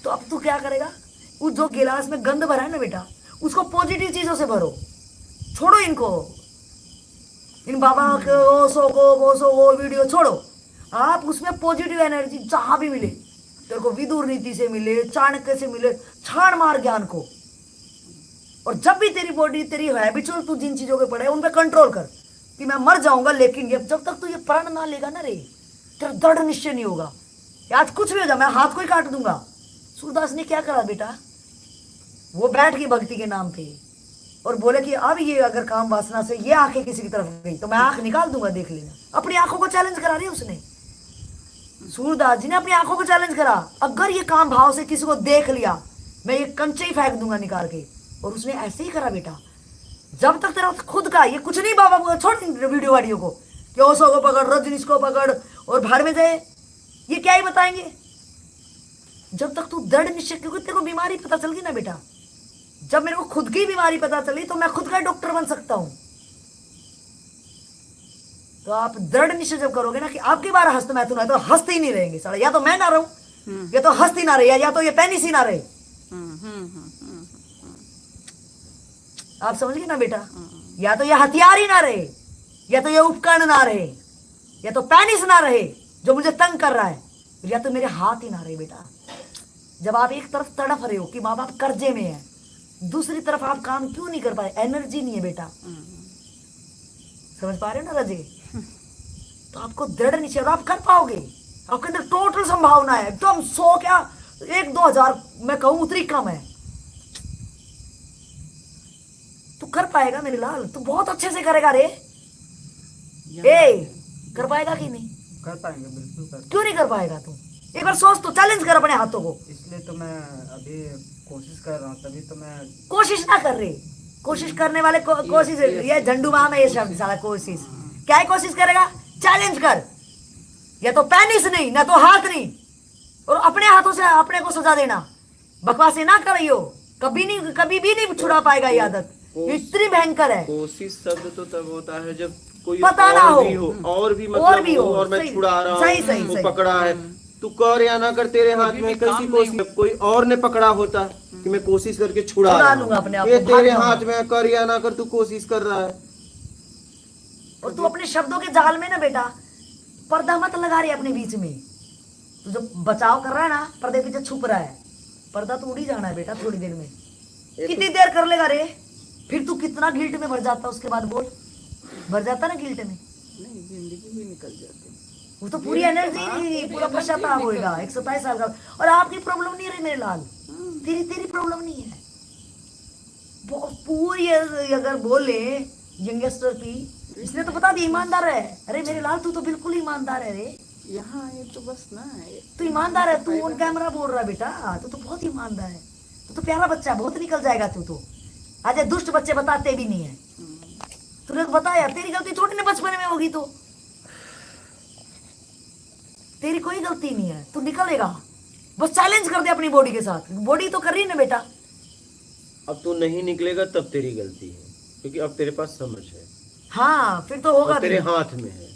तो अब तू क्या करेगा, उस जो गिलास में गंद भरा है ना बेटा, उसको पॉजिटिव चीजों से भरो। छोड़ो इनको, इन बाबा को वो वीडियो छोड़ो। आप उसमें पॉजिटिव एनर्जी जहां भी मिले, तेरे को विदुर नीति से मिले, चाणक्य से मिले, छाड़ मार ज्ञान को। और जब भी तेरी बॉडी, तेरी हैबिचुअल तू जिन चीजों पे पड़े उन पे कंट्रोल कर कि मैं मर जाऊंगा, लेकिन जब तक तू ये प्रण ना लेगा ना रे, तेरा दृढ़ निश्चय नहीं होगा। आज कुछ भी हो जाए, मैं हाथ को ही काट दूंगा। सूरदास ने क्या करा बेटा, वो बैठ गई भक्ति के नाम पे और बोले कि अब ये अगर काम वासना से ये आंखें किसी की तरफ गई तो मैं आंख निकाल दूंगा, देख लेना। अपनी आंखों को चैलेंज करा रही है उसने, सूरदास जी ने अपनी आंखों को चैलेंज करा, अगर ये काम भाव से किसी को देख लिया मैं ये कंचे ही फेंक दूंगा निकाल के। और उसने ऐसे ही करा बेटा। जब तक तेरा खुद का ये कुछ नहीं, बाबा छोड़ वीडियो को कि ओशो को पकड़, रजनीश को पकड़ और भाड़ में जाए, ये क्या ही बताएंगे। जब तक तू दृढ़ निश्चय, क्योंकि तेरे को बीमारी पता चल गई ना बेटा, जब मेरे को खुद की बीमारी पता चली तो मैं खुद का डॉक्टर बन सकता हूं। तो आप दृढ़ निश्चय जब करोगे ना कि आपकी बार हस्त मैथुन है, तो हंसते ही नहीं रहेंगे साला, या तो मैं ना रहूं, या तो हंसती ना रहे, या तो ये पेनिस ही ना रहे। आप समझ गए ना बेटा, या तो ये हथियार ही ना रहे, या तो ये उपकरण ना रहे, या तो पेनिस ना रहे जो मुझे तंग कर रहा है, या तो मेरे हाथ ही ना रहे बेटा। जब आप एक तरफ तड़फ रहे हो कि माँ बाप कर्जे में है, दूसरी तरफ आप काम क्यों नहीं कर पाए, एनर्जी नहीं है बेटा। समझ पा रहे हो ना रजे। तो आपको दृढ़ निश्चय, आप कर पाओगे, आपके अंदर टोटल संभावना है, एकदम 100 क्या 1-2 मैं कहूं उतनी कम है। तू कर पाएगा मेरे लाल, तू बहुत अच्छे से करेगा रे। कर पाएगा कि नहीं? कर पाएंगे, बिल्कुल कर। क्यों नहीं कर पाएगा तू? एक बार सोच तो, चैलेंज कर अपने हाथों को। इसलिए तो मैं अभी कोशिश कर रहा हूँ, तभी तो मैं कोशिश ना कर रही, कोशिश करने वाले कोशिश, ये झंडू माह में ये शब्द साला कोशिश, क्या है कोशिश करेगा? चैलेंज कर, या तो पेनिस नहीं ना तो हाथ नहीं, और अपने हाथों से अपने को सजा देना। बकवासे ना करियो, कभी भी नहीं छुड़ा पाएगा ये आदत, इतनी भयंकर है। कोशिश शब्द तो तब होता है जब कोई पता ना और हो, भी मतलब हो, और मैं सही, छुड़ा रहा सही, हूँ, वो पकड़ा है, तू कर या ना कर, तेरे हाथ में कैसी कोशिश। कोई और ने पकड़ा होता कि मैं कोशिश करके छुड़ा लूंगा अपने आप ये को, तेरे भाग हाथ में कर या ना कर, तू कोशिश कर रहा है। और तू अपने शब्दों के जाल में ना बेटा पर्दा मत लगा रही अपने बीच में। तू जो बचाव कर रहा है ना, पर्दे पीछे छुप रहा है, पर्दा तो उड़ ही जाना है बेटा थोड़ी देर में। कितनी देर कर लेगा रे? फिर तू कितना गिल्ट में भर जाता उसके बाद, बोल। भर जाता ना गिल्ट में, नहीं जिंदगी भी निकल जाती। वो तो पूरी एनर्जी, पूरा पश्चाताप होएगा। 127 साल का, और आपकी प्रॉब्लम नहीं है मेरे लाल, तेरी प्रॉब्लम नहीं है। पूरी अगर बोले यंगस्टर की, इसने तो बता दी ईमानदार है। अरे मेरे लाल तू तो बिल्कुल ईमानदार है रे। यहाँ ये तो बस ना तू ईमानदार है, तू ऑन कैमरा बोल रहा है बेटा, तू तो बहुत ईमानदार है, तू तो प्यारा बच्चा है, बहुत निकल जाएगा तू तो। आज दुष्ट बच्चे बताते भी नहीं है, तूने तो बताया। तेरी गलती थोड़ी ना बचपन में होगी, तो तेरी कोई गलती नहीं है, तू निकलेगा। बस चैलेंज कर दे अपनी बॉडी के साथ, बॉडी तो कर रही है ना बेटा। अब तू नहीं निकलेगा तब तेरी गलती है, क्योंकि अब तेरे पास समझ है। हाँ फिर तो होगा, तेरे हाथ में है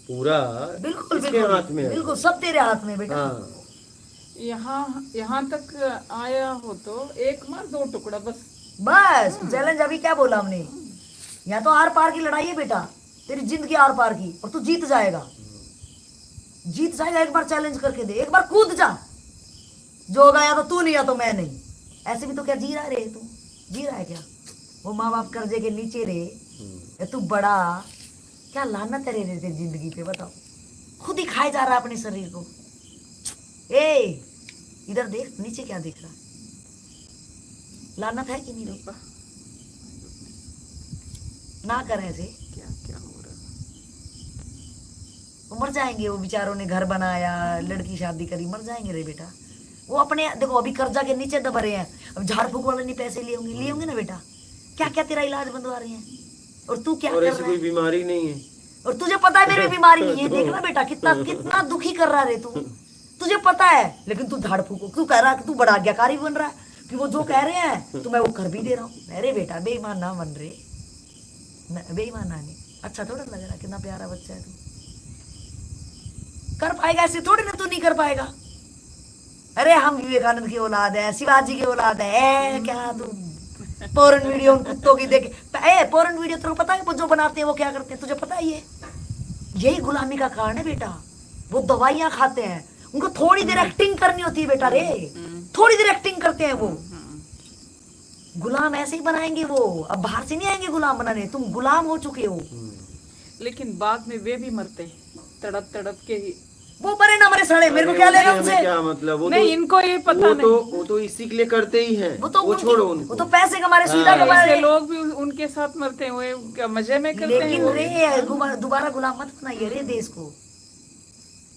पूरा, बिल्कुल इसके बिल्कुल हाथ में है। बिल्कुल सब तेरे हाथ में बेटा। हाँ, यहाँ तक आया हो तो एक मार दो टुकड़ा बस। बस चैलेंज अभी क्या बोला हमने, यहाँ तो आर पार की लड़ाई है बेटा, तेरी जिंदगी आर पार की, और तू जीत जाएगा, जीत जाएगा। एक बार चैलेंज करके दे, एक बार कूद जा, जो होगा या तो तू नहीं या तो मैं नहीं। ऐसे भी तो क्या जी रहा रे तू, जी रहा है क्या? वो माँ बाप कर्जे के नीचे रे, तू बड़ा क्या लानत है रे तेरी जिंदगी पे, बताओ। खुद ही खाए जा रहा है अपने शरीर को। ए इधर देख, नीचे क्या देख रहा है? लानत है कि नहीं रे? ना करें ऐसे, क्या क्या हो रहा है? वो मर जाएंगे, वो बेचारों ने घर बनाया, लड़की शादी करी, मर जाएंगे रे बेटा। वो अपने देखो अभी कर्जा के नीचे दब रहे हैं, अब झाड़ फूक वाले नहीं पैसे लिए होंगे ना बेटा, क्या क्या तेरा इलाज बनवा रहे हैं, और तू क्या और कर ऐसी रहा कोई है? बीमारी नहीं है, और तुझे पता है मेरी बीमारी नहीं है, देखना बेटा कितना कितना दुखी कर रहा है तू, तुझे पता है, लेकिन तू झाड़ फूक, तू कह रहा है कि तू बड़ा आज्ञाकारी बन रहा है, कि वो जो कह रहे हैं तो मैं वो कर भी दे रहा हूँ। अरे बेटा बेईमान ना बन रहे, बेईमान ना नहीं, अच्छा थोड़ा लग रहा, कितना प्यारा बच्चा है तू, कर पाएगा ऐसे थोड़ी ना, तू नहीं कर पाएगा। अरे हम विवेकानंद की औलाद है, शिवाजी की औलाद है, क्या तू पोरन वीडियो उन कुत्तों की देख, पोरन वीडियो तेरे को पता है वो जो बनाते हैं वो क्या करते हैं, तुझे पता है? यही गुलामी का कारण है बेटा। वो दवाइयां खाते हैं, उनको थोड़ी देर एक्टिंग करनी होती है बेटा रे, थोड़ी देर एक्टिंग करते हैं वो, गुलाम ऐसे ही बनाएंगे वो, अब बाहर से नहीं आएंगे गुलाम बनाने, तुम गुलाम हो चुके हो। लेकिन बाद में वे भी मरते तड़प तड़प के ही। वो मरे ना मरे सड़े, मेरे को क्या लेगा उनसे? क्या मतलब? वो नहीं तो, इनको ये पता नहीं, वो तो इसी के लिए करते ही हैं, वो तो छोड़ो उनको, वो तो पैसे कमारे सीधा कमा ऐसे रहे। लोग भी उनके साथ मरते हैं, वो क्या मजे में करते हैं? लेकिन रे दोबारा गुलाम मत बनाइए रे देश को,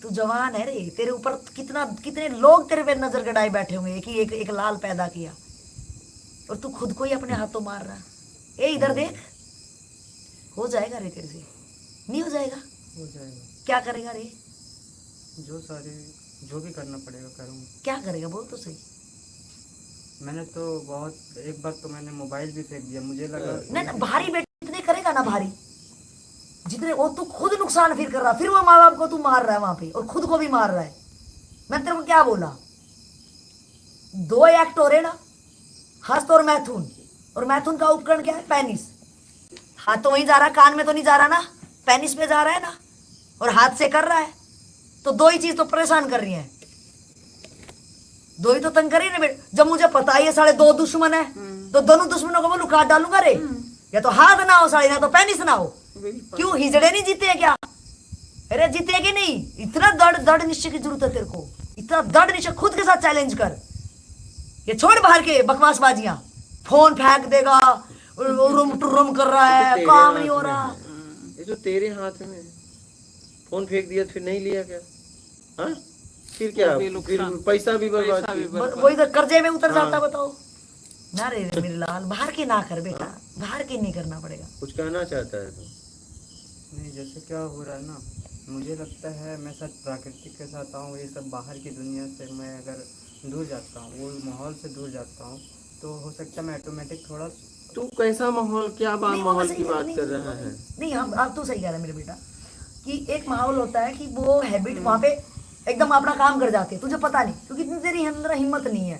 तू जवान है रे, तेरे ऊपर कितने लोग तेरे पे नजर गड़ाए बैठे होंगे कि एक लाल पैदा किया, और तू खुद को ही अपने हाथों मार रहा। ए इधर देख, हो जाएगा रे तेरे से, नहीं हो जाएगा? हो जाएगा। क्या करेगा रे? जो भी करना पड़ेगा करूँगा। क्या करेगा बोल तो सही। मैंने तो बहुत, एक बार तो मैंने मोबाइल भी फेंक दिया, मुझे लगा ना भारी बेटे जितने करेगा ना, भारी जितने, वो तू खुद नुकसान फिर कर रहा, फिर वो माँ बाप को तू मार रहा है वहां पे, और खुद को भी मार रहा है। मैं तेरे को क्या बोला, 2 एक्ट हो रहे ना, हस्त और मैथुन, और मैथुन का उपकरण क्या है? पेनिस। हाथ तो वहीं जा रहा है, कान में तो नहीं जा रहा ना, पेनिस में जा रहा है ना, और हाथ से कर रहा है, तो 2 ही चीज तो परेशान कर रही है, 2 ही तो तंग कर रही है ना बेटा। जब मुझे पता है ये साढ़े 2 दुश्मन है, तो दोनों दुश्मनों को मैं लुकाट डालूंगा रे, या तो हाथ ना हो साढ़े, ना तो पेनिस ना हो। क्यों हिजड़े नहीं जीते हैं क्या? अरे जीतेगी नहीं, इतना दृढ़ निश्चय की जरूरत है तेरे को, इतना दृढ़ निश्चय, खुद के साथ चैलेंज कर, ये छोड़ बाहर के बकवासबाजियां, फोन फेंक देगा, रुम टुरुम कर रहा है, काम नहीं हो रहा। ये जो तेरे हाथ में, फोन फेंक दिया फिर नहीं लिया क्या? हाँ फिर क्या, फिर पैसा भी बर्बाद, वो इधर कर्जे में उतर जाता, बताओ ना रे मेरे लाल। बाहर के ना कर बेटा, बाहर के नहीं करना पड़ेगा। कुछ कहना चाहता है तो? नहीं, जैसे क्या हो रहा है ना, मुझे लगता है मैं साथ प्राकृतिक के साथ आऊँ, ये सब बाहर की दुनिया से मैं अगर दूर जाता हूँ, वो माहौल से दूर जाता हूँ, तो हो सकता है मैं ऑटोमेटिक थोड़ा। तू कैसा माहौल, क्या माहौल की बात कर रहा है? नहीं हम, आप तो सही कह रहे हैं मेरे बेटा, कि एक माहौल होता है कि वो हैबिट वहाँ पे एकदम अपना काम कर जाते हैं, तुझे पता नहीं, क्योंकि तेरी अंदर हिम्मत नहीं है।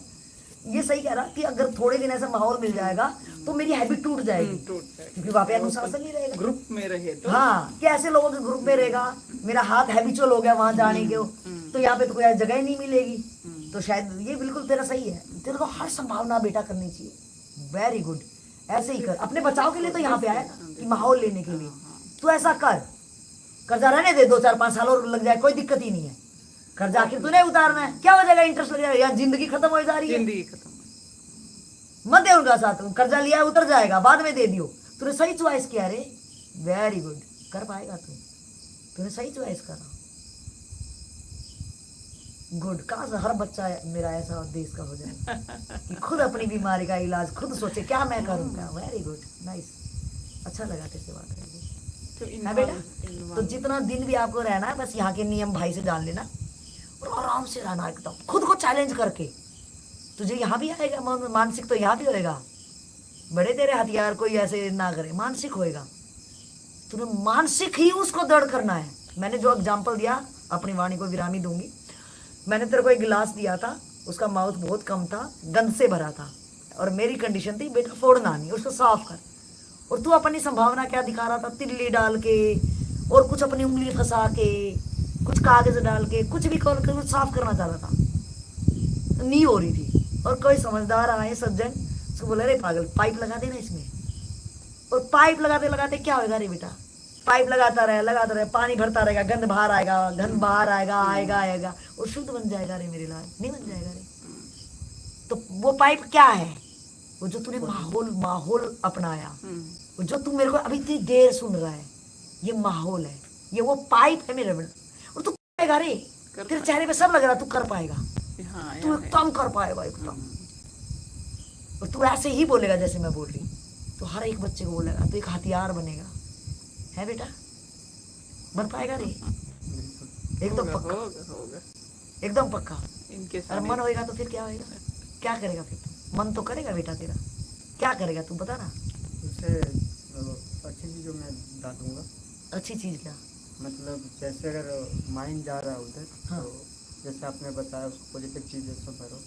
ये सही कह रहा कि अगर थोड़े दिन ऐसा माहौल मिल जाएगा तो मेरी हैबिट टूट जाएगी, टूट जाएगा। क्योंकि वहाँ पे अनुशासन नहीं रहेगा। ग्रुप में रहे तो हाँ, कि ऐसे लोगों के ग्रुप में रहेगा, मेरा हाथ हैबिचुअल हो गया वहां जाने के, तो यहाँ पे तो कोई जगह ही नहीं मिलेगी। तो शायद ये बिल्कुल तेरा सही है, तेरे को हर संभावना बेटा करनी चाहिए। वेरी गुड, ऐसे ही कर। अपने बचाव के लिए तो यहाँ पे आया ना, कि माहौल लेने के लिए। तू ऐसा कर, कर्जा रहने दे, 2-4-5 साल और लग जाए, कोई दिक्कत ही नहीं है। कर्जा आखिर तूने उतारना है, क्या हो जाएगा, इंटरेस्ट लग जाएगा, यहाँ जिंदगी खत्म हो जा रही है। जिंदगी खत्म। मत दे उनका साथ, कर्जा लिया है उतर जाएगा, बाद में दे दियो। तूने सही चॉइस किया रे, वेरी गुड, कर पाएगा तू, तूने सही चॉइस करा। गुड, काश हर बच्चा मेरा ऐसा देश का हो जाए कि खुद अपनी बीमारी का इलाज खुद सोचे, क्या मैं करूँगा। वेरी गुड, नाइस, अच्छा लगा तेरे से बात करके। तो है बेटा, तो जितना दिन भी आपको रहना है, बस यहाँ के नियम भाई से जान लेना और आराम से रहना, एकदम खुद को चैलेंज करके। तुझे यहाँ भी आएगा मानसिक, तो यहाँ भी होएगा। बड़े तेरे हथियार कोई ऐसे ना करे, मानसिक होएगा। तूने मानसिक ही उसको दृढ़ करना है। मैंने जो एग्जाम्पल दिया, अपनी वाणी को विरामी दूंगी। मैंने तेरे को एक गिलास दिया था, उसका माउथ बहुत कम था, गंद से भरा था, और मेरी कंडीशन थी बेटा फोड़ना नहीं, उसको साफ कर। और तू अपनी संभावना क्या दिखा रहा था, तिल्ली डाल के और कुछ अपनी उंगली फंसा के, कुछ कागज डाल के, कुछ भी कर कुछ साफ करना चाह रहा था, नहीं हो रही थी। और कोई समझदार आए सज्जन, उसको बोला रे पागल, पाइप लगा देना इसमें। और पाइप लगाते लगाते क्या होगा रे बेटा, पाइप लगाता रहे, पानी भरता रहेगा, गंद बाहर आएगा, गंद बाहर आएगा, आएगा और शुद्ध बन जाएगा रे मेरे लाल, नहीं बन जाएगा रे। तो वो पाइप क्या है, वो जो तूने माहौल अपनाया, वो जो तू मेरे को अभी इतनी देर सुन रहा है, ये माहौल है, ये वो पाइप है मेरे बेटा। और तू करेगा रे, तेरे चेहरे पे सब लग रहा तू कर पाएगा, तू एकदम कर पाएगा एकदम। और तू ऐसे ही बोलेगा जैसे मैं बोल रही, तो हर एक बच्चे को बोलेगा, तो एक हथियार बनेगा, है बेटा, बन पाएगा रे, एकदम पक्का, एकदम पक्का। इनके और मन होएगा तो फिर क्या होएगा, क्या करेगा फिर, मन तो करेगा बेटा तेरा, क्या करेगा तू बता ना। उससे अच्छी चीज़ जो मैं डालूंगा। अच्छी चीज क्या, मतलब जैसे अगर माइंड जा रहा है उधर, हाँ। तो जैसे आपने बताया उसको पॉजिटिव चीज़ जैसे भरो,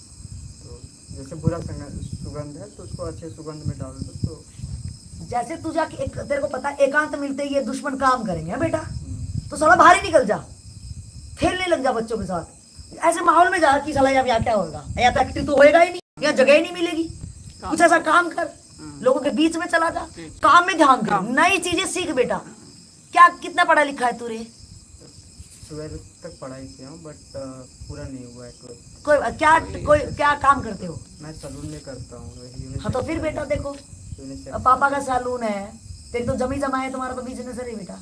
तो जैसे बुरा सुगंध है तो उसको अच्छे सुगंध में डाल दो। तो जैसे तू जाके तेरे को पता है एकांत मिलते ही ये दुश्मन काम करेंगे, है बेटा, तो साला बाहर ही निकल जा, खेलने लग जा बच्चों के साथ। ऐसे माहौल में जा कि साला यहाँ क्या होगा, यहाँ तो एक्टिव तो होएगा ही नहीं, यहाँ जगह ही नहीं मिलेगी। कुछ ऐसा काम कर, लोगों के बीच में चला जा, काम में ध्यान दे, नई चीजें सीख बेटा। क्या कितना पढ़ा लिखा है तू रे? 12th तक पढ़ाई किया हूँ, बट पूरा नहीं हुआ है। कोई क्या काम करते हो? मैं सलून में करता हूँ। हाँ तो फिर बेटा देखो, अब पापा का सैलून है, तेरी तो जमी जमा है, तुम्हारा तो बिजनेस है बेटा,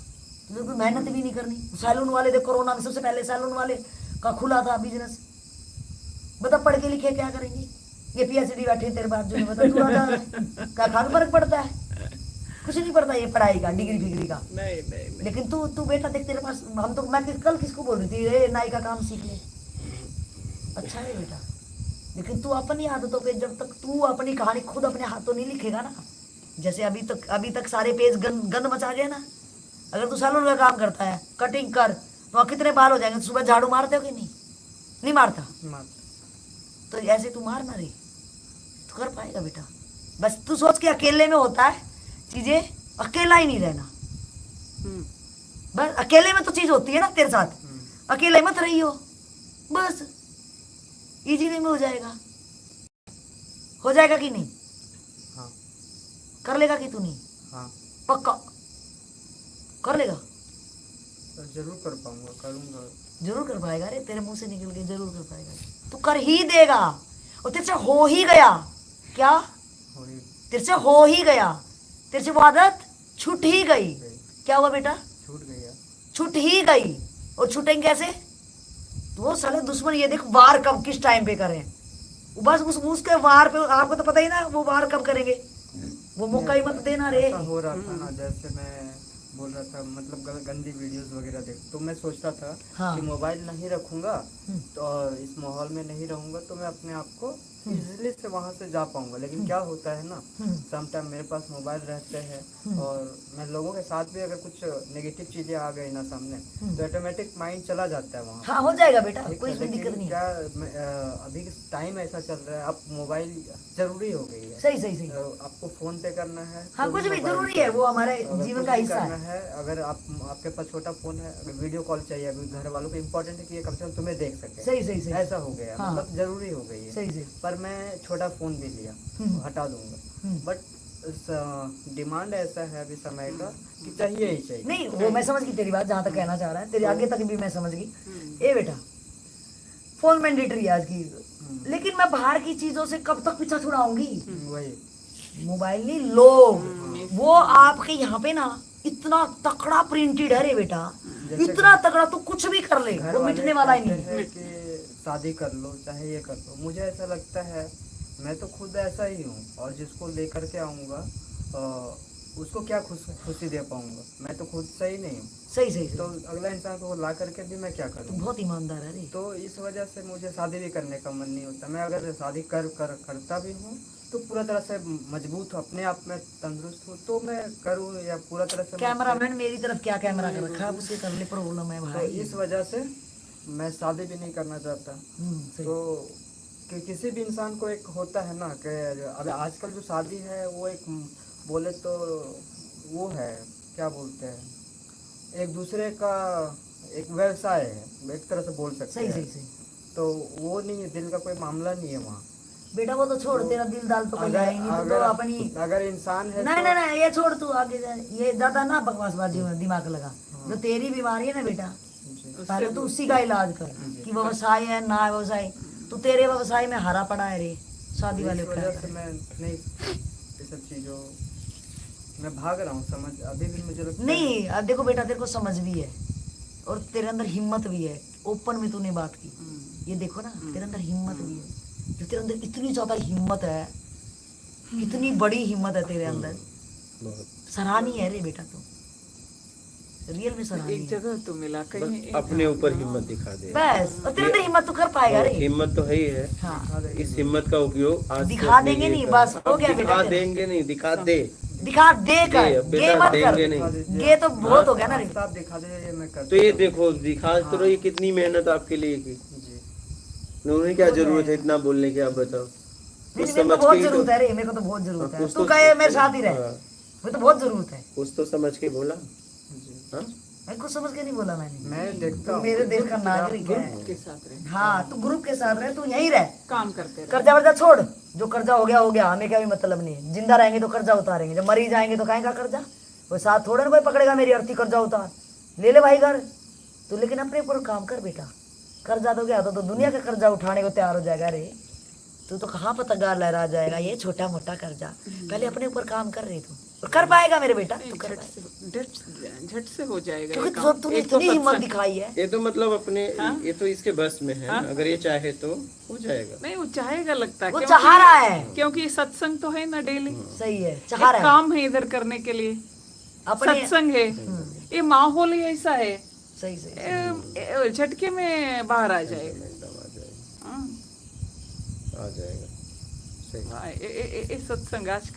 तुम्हें कोई मेहनत भी नहीं करनी। सैलून वाले देखो, कोरोना में सबसे पहले सैलून वाले का खुला था बिजनेस। बता पढ़ के लिखे क्या करेंगे, ये पीएचडी बैठे तेरे पास जो बता तू राजा क्या खान फर्क पड़ता है, कुछ नहीं पड़ता ये पढ़ाई का, डिग्री फिग्री का। नहीं। लेकिन तू बेटा देख, तेरे पास हम तो, मैं कल किसको बोल रही थी, ये नाई का काम सीख ले, अच्छा है बेटा। लेकिन तू अपनी आदतों पे, जब तक तू अपनी कहानी खुद अपने हाथों नहीं लिखेगा ना, जैसे अभी तक सारे पेज गंद मचा गए ना। अगर तू सैलून का काम करता है, कटिंग कर, तो कितने बाल हो जाएंगे। सुबह झाड़ू मारते हो कि नहीं मारता? तो ऐसे तू मारना रे, तो कर पाएगा बेटा। बस तू सोच के अकेले में होता है चीजें, अकेला ही नहीं रहना। बस अकेले में तो चीज होती है ना तेरे साथ, अकेले मत रही हो, बस इजीली में हो जाएगा कि नहीं? हाँ। कर लेगा कि तू नहीं? हाँ। पक्का कर लेगा? जरूर कर पाऊंगा, करूंगा। जरूर कर पाएगा रे, तेरे मुंह से निकल के जरूर कर पाएगा, तू कर ही देगा। और तेरे से हो ही गया, क्या तेरे से हो ही गया, तेरे से वो आदत छूट ही गई। क्या हुआ बेटा? छूट ही गई। और छूटेंगे कैसे? तो वो साले दुश्मन ये देख वार कब किस टाइम पे करें, बस उसके वार पे आपको तो पता ही ना, वो वार कब करेंगे, वो मौका ही मत देना रे। हो रहा था ना, जैसे मैं बोल रहा था, मतलब गंदी वीडियोस वगैरह देख, तो मैं सोचता था कि मोबाइल नहीं रखूंगा तो इस माहौल में नहीं रहूंगा, तो मैं अपने आप को इजीली से वहाँ से जा पाऊंगा। लेकिन क्या होता है ना, सम टाइम मेरे पास मोबाइल रहते हैं और मैं लोगों के साथ भी अगर कुछ नेगेटिव चीजें आ गई ना सामने तो ऑटोमेटिक माइंड चला जाता है वहाँ। हाँ हो जाएगा बेटा, ठीक कोई है, इसमें दिक्कत लेकिन नहीं है। क्या अभी टाइम ऐसा चल रहा है, अब मोबाइल जरूरी हो गई है। सही सही सही। आपको फोन पे करना है, हाँ तो कुछ भी मोबाइल जरूरी पे है, वो हमारे अगर जीवन कुछ का भी हिस्सा करना है। है, अगर आपके पास छोटा फोन है, अगर वीडियो कॉल चाहिए, अगर घर वालों को इम्पोर्टेंट है कि ये कम से कम तुम्हें देख सके, सही सही सही। ऐसा हो गया, हाँ। मतलब जरूरी हो गई है। सही सही। पर मैं छोटा फोन भी लिया, हटा दूंगा, बट डिमांड ऐसा है अभी समय का कि चाहिए ही चाहिए। नहीं वो मैं समझ गई तेरी बात, जहाँ तक कहना चाह रहा है, तेरे आगे तक भी मैं समझ गई। ए बेटा, फोन मैंडेटरी है आज की, लेकिन मैं बाहर की चीजों से कब तक पीछा छुड़ाऊंगी? वही मोबाइल नहीं, लोग वो आपके यहाँ पे ना इतना तकड़ा प्रिंटेड है रे बेटा, इतना तकड़ा, तू कुछ भी कर ले घर वो वाले मिटने वाला ही कहते नहीं। हैं कि शादी कर लो चाहे ये कर लो, मुझे ऐसा लगता है, मैं तो खुद ऐसा ही हूँ और जिसको लेकर के आऊँगा उसको क्या खुशी दे पाऊंगा, मैं तो खुद सही नहीं हूँ, सही सही तो सही। अगला इंसान को ला करके भी मैं क्या तू करूँ। बहुत ईमानदार है रे। तो इस वजह से मुझे शादी भी करने का मन नहीं होता। मैं अगर शादी करता भी हूँ तो पूरा तरह से मजबूत हूँ, अपने आप में तंदुरुस्त हूँ, तो मैं करूँ या पूरा तरह से कैमरामैन मेरी तरफ क्या कैमरा कर रखा है, उसके कर ले, प्रॉब्लम है तो भाई। इस वजह से मैं शादी भी नहीं करना चाहता। सही। तो किसी भी इंसान को एक होता है ना कि अब आजकल जो शादी है वो एक बोले तो वो है, क्या बोलते हैं, एक दूसरे का एक व्यवसाय है, एक तरह से बोल सकते सही हैं। सही सही। तो वो नहीं है, दिल का कोई मामला नहीं है वहाँ। बेटा वो तो छोड़, तेरा दिल दाल तो कहीं है नहीं, तो अपनी अगर इंसान है नहीं तो नहीं नहीं ये छोड़, तू आगे जा, ये ज्यादा ना बकवासबाजी में दिमाग लगा। जो तेरी बीमारी है ना बेटा, पहले तू उसी का इलाज कर कि व्यवसाय है ना व्यवसाय, तू तेरे व्यवसाय में हारा पड़ा है रे, शादी वाले इस वजह से मैं नहीं ये सब चीजों मैं भाग रहा हूँ, समझ अभी भी मुझे लगता है। नहीं अब देखो बेटा, तेरे को समझ भी है और तेरे अंदर हिम्मत भी है, ओपन में तूने बात की, ये देखो ना तेरे अंदर हिम्मत भी है, जो तेरे अंदर इतनी ज्यादा हिम्मत है, इतनी बड़ी हिम्मत है तेरे अंदर, सराहनीय है रे बेटा, तू रियल में सराहनीय एक है। जगह तो मिला कहीं अपने ऊपर हिम्मत दिखा दे। बस और तेरे अंदर हिम्मत तू कर पाएगा रे। हिम्मत तो है ही है। हाँ इस हिम्मत का उपयोग आज से दिखा अपने देंगे लिए नहीं, कर। बस हो अब गया बेटा दिखा तेरा। देंगे नहीं, दिखा दे। दिखा दे कर, दे, गे बेटा, मत कर, देंगे नहीं। गे तो बहुत हो गया ना रे। आप दिखा दे, ये मैं करता तो ये हूँ। देखो, दिखा तो रही कितनी मेहनत आपके लिए की। जी उन्हें क्या जरूरत है इतना बोलने की, आप बताओ। नहीं, कुछ मेरे को समझ बहुत के ही जरूरत तो- है रे, मेरे को तो बहुत जरूरत है, कुछ तू तो- कहे मेरे साथ ही रहे, हाँ। मुझे तो बहुत जरूरत है। कुछ तो समझ के बोला। जी हाँ? मैं कुछ समझ के नहीं बोला मैंने, मैं देखता तू हूँ। मेरे देश का नागरिक है। के साथ रहे, हाँ तू ग्रुप के साथ रहे, तू यहीं रह, काम करते रहे। कर्जा वर्जा छोड़, जो कर्जा हो गया, हमें क्या भी मतलब नहीं है, जिंदा रहेंगे तो कर्जा उतारेंगे, जब मरी जाएंगे तो कहेगा कर्जा, वो साथ थोड़े ना कोई पकड़ेगा मेरी अर्थी कर्जा उतार, ले भाई घर तू, लेकिन अपने ऊपर काम कर बेटा, कर्जा तो गया तो दुनिया का कर्जा उठाने को तैयार हो जाएगा रे, तू तो कहाँ पतंगार लहरा जाएगा, ये छोटा मोटा कर्जा, पहले अपने ऊपर काम कर रही तू, और कर पाएगा मेरे बेटा, तू कर पाएगा, झट से हो जाएगा ये क्योंकि काम। तूने एक तो इतनी हिम्मत सत्संग- दिखाई है। ये तो मतलब अपने ये तो इसके बस में है। हाँ? अगर ये चाहे तो हो जाएगा। नहीं, वो चाहेगा लगता है, वो क्योंकि- चाह रहा है, क्योंकि सत्संग तो है ना डेली, सही है, चाह एक रहा है काम है इधर करने के लिए, अपने, सत्संग है, ये माहौल ही ऐसा है, सही सही, झटके में बाहर आ जाएगा। एकदम आ जाएगा, हाँ, आ जाएगा। सही। हाँ, ये सत्संग आज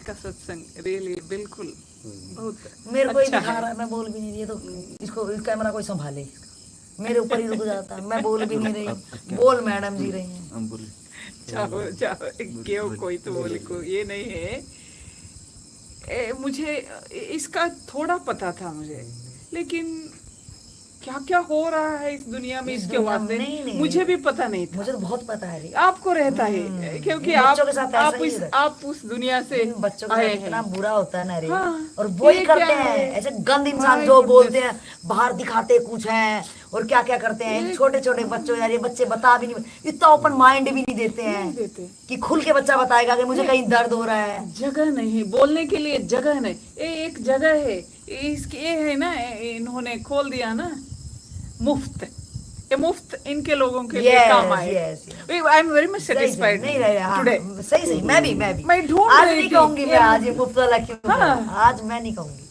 का सत्संग रियली बिल्कुल बहुत मेरे को ही अच्छा दिखा है। रहा है, मैं बोल भी नहीं रही, ये तो इसको इस कैमरा कोई संभाले, मेरे ऊपर ही रुक जाता है, मैं बोल भी नहीं रही, बोल मैडम जी रही हैं। जाओ जाओ, क्यों कोई तो बोले को ये नहीं है। मुझे इसका थोड़ा पता था मुझे, लेकिन क्या क्या हो रहा है इस दुनिया में, इस इसके दुनिया में वास्ते नहीं। मुझे भी पता नहीं था। मुझे तो बहुत पता है रे, आपको रहता है, क्योंकि इन बच्चों के साथ ऐसा ही है। आप उस दुनिया से इन बच्चों के आए साथ हैं। इतना बुरा होता है ना रे, हाँ, और वो ही ये करते क्या हैं, है? ऐसे गंद इंसान My जो goodness। बोलते हैं, बाहर दिखाते कुछ हैं और क्या क्या करते हैं, छोटे छोटे बच्चों, यार ये बच्चे बता भी नहीं, इतना ओपन माइंड भी नहीं देते नहीं हैं देते, कि खुल के बच्चा बताएगा कि मुझे कहीं दर्द हो रहा है। जगह नहीं बोलने के लिए, जगह नहीं, ये एक जगह है, इसके ये है ना, इन्होंने खोल दिया ना मुफ्त, ये मुफ्त इनके लोगों के लिए Yes, काम आए। yes, yes। I am very much सही सेटिस्फाइड नहीं रहे, हाँ, टुडे। सही सही, मैं भी मैं ढूंढ आज रही नहीं थी। कहूंगी मैं, आज ये मुफ्त वाला क्यों, हाँ। आज मैं नहीं कहूंगी,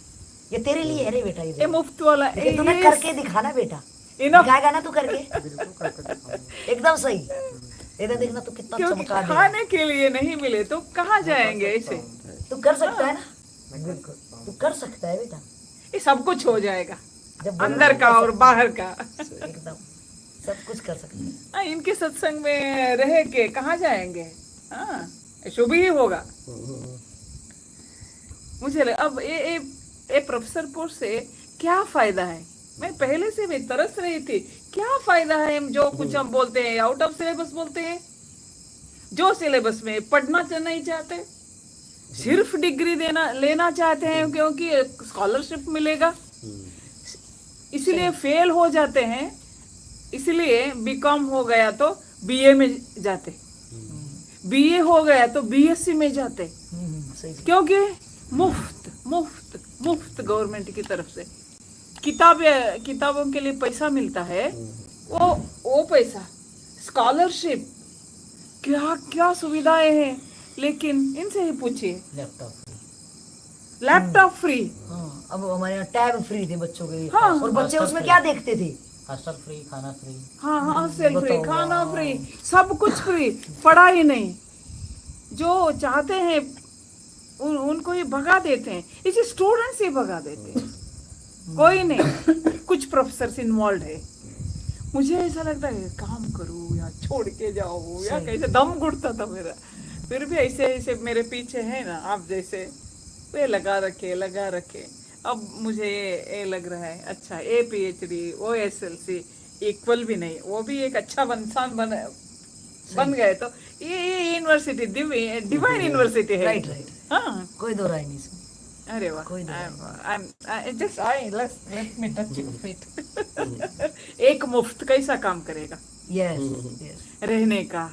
ये तेरे लिए है रे बेटा, ये ये मुफ्त वाला लेकिन तूने ये- करके दिखाना बेटा, इनफ, दिखाएगा ना तू करके बिल्कुल करके दिखाऊंगा। एकदम सही। इधर देखना तू कितना क्योंकि चमका दे। खाने के लिए नहीं मिले तो कहाँ जाएंगे ऐसे? तू कर सकता है ना, मैं कर सकता हूँ। तू कर सकता है बेटा। ये सब कुछ हो जाएगा, जब बोलो अंदर तो का कर और बाहर का। सकता है। एकदम सब कुछ कर सकते हैं। इनके सत्संग में रह के कहाँ जाएंगे? हाँ, शुभ ही होगा। मुझे अब ये प्रोफेसर पोस्ट से क्या फायदा है? मैं पहले से भी तरस रही थी, क्या फायदा है हम जो कुछ हम बोलते हैं, आउट ऑफ सिलेबस बोलते हैं, जो सिलेबस में पढ़ना नहीं चाहते, सिर्फ डिग्री लेना चाहते हैं क्योंकि स्कॉलरशिप मिलेगा, इसलिए फेल हो जाते हैं। इसलिए बीकॉम हो गया तो बीए में जाते, बीए हो गया तो बीएससी में जाते, सही। क्योंकि मुफ्त मुफ्त मुफ्त गवर्नमेंट की तरफ से किताबों के लिए पैसा मिलता है, वो पैसा स्कॉलरशिप, क्या क्या सुविधाएं हैं। लेकिन इनसे ही पूछिए, लैपटॉप फ्री। हाँ, अब हमारे यहाँ टैब फ्री थे बच्चों के लिए। हाँ। और बच्चे उसमें क्या देखते थे? हॉस्टल फ्री, खाना फ्री। हाँ, हॉस्टल फ्री, बताओ। खाना फ्री, सब कुछ फ्री, पढ़ाई नहीं। जो चाहते हैं उनको ही भगा देते हैं, इसे स्टूडेंट्स ही भगा देते हैं, कोई नहीं। कुछ प्रोफेसर्स इन्वॉल्व है। मुझे ऐसा लगता है काम करूँ या छोड़ के जाऊँ या कैसे, दम घुटता था मेरा। फिर भी ऐसे ऐसे मेरे पीछे है ना आप जैसे, वे लगा रखे। अब मुझे ये लग रहा है, अच्छा ये PhD वो SLC इक्वल भी नहीं, वो भी एक अच्छा इंसान बन गए तो ये यूनिवर्सिटी डिवाइन यूनिवर्सिटी है। राइट। हाँ, कोई दो राय नहीं इसमें। अरे वाह, कोई let me touch your feet। एक मुफ्त कैसा काम करेगा? यस। रहने का,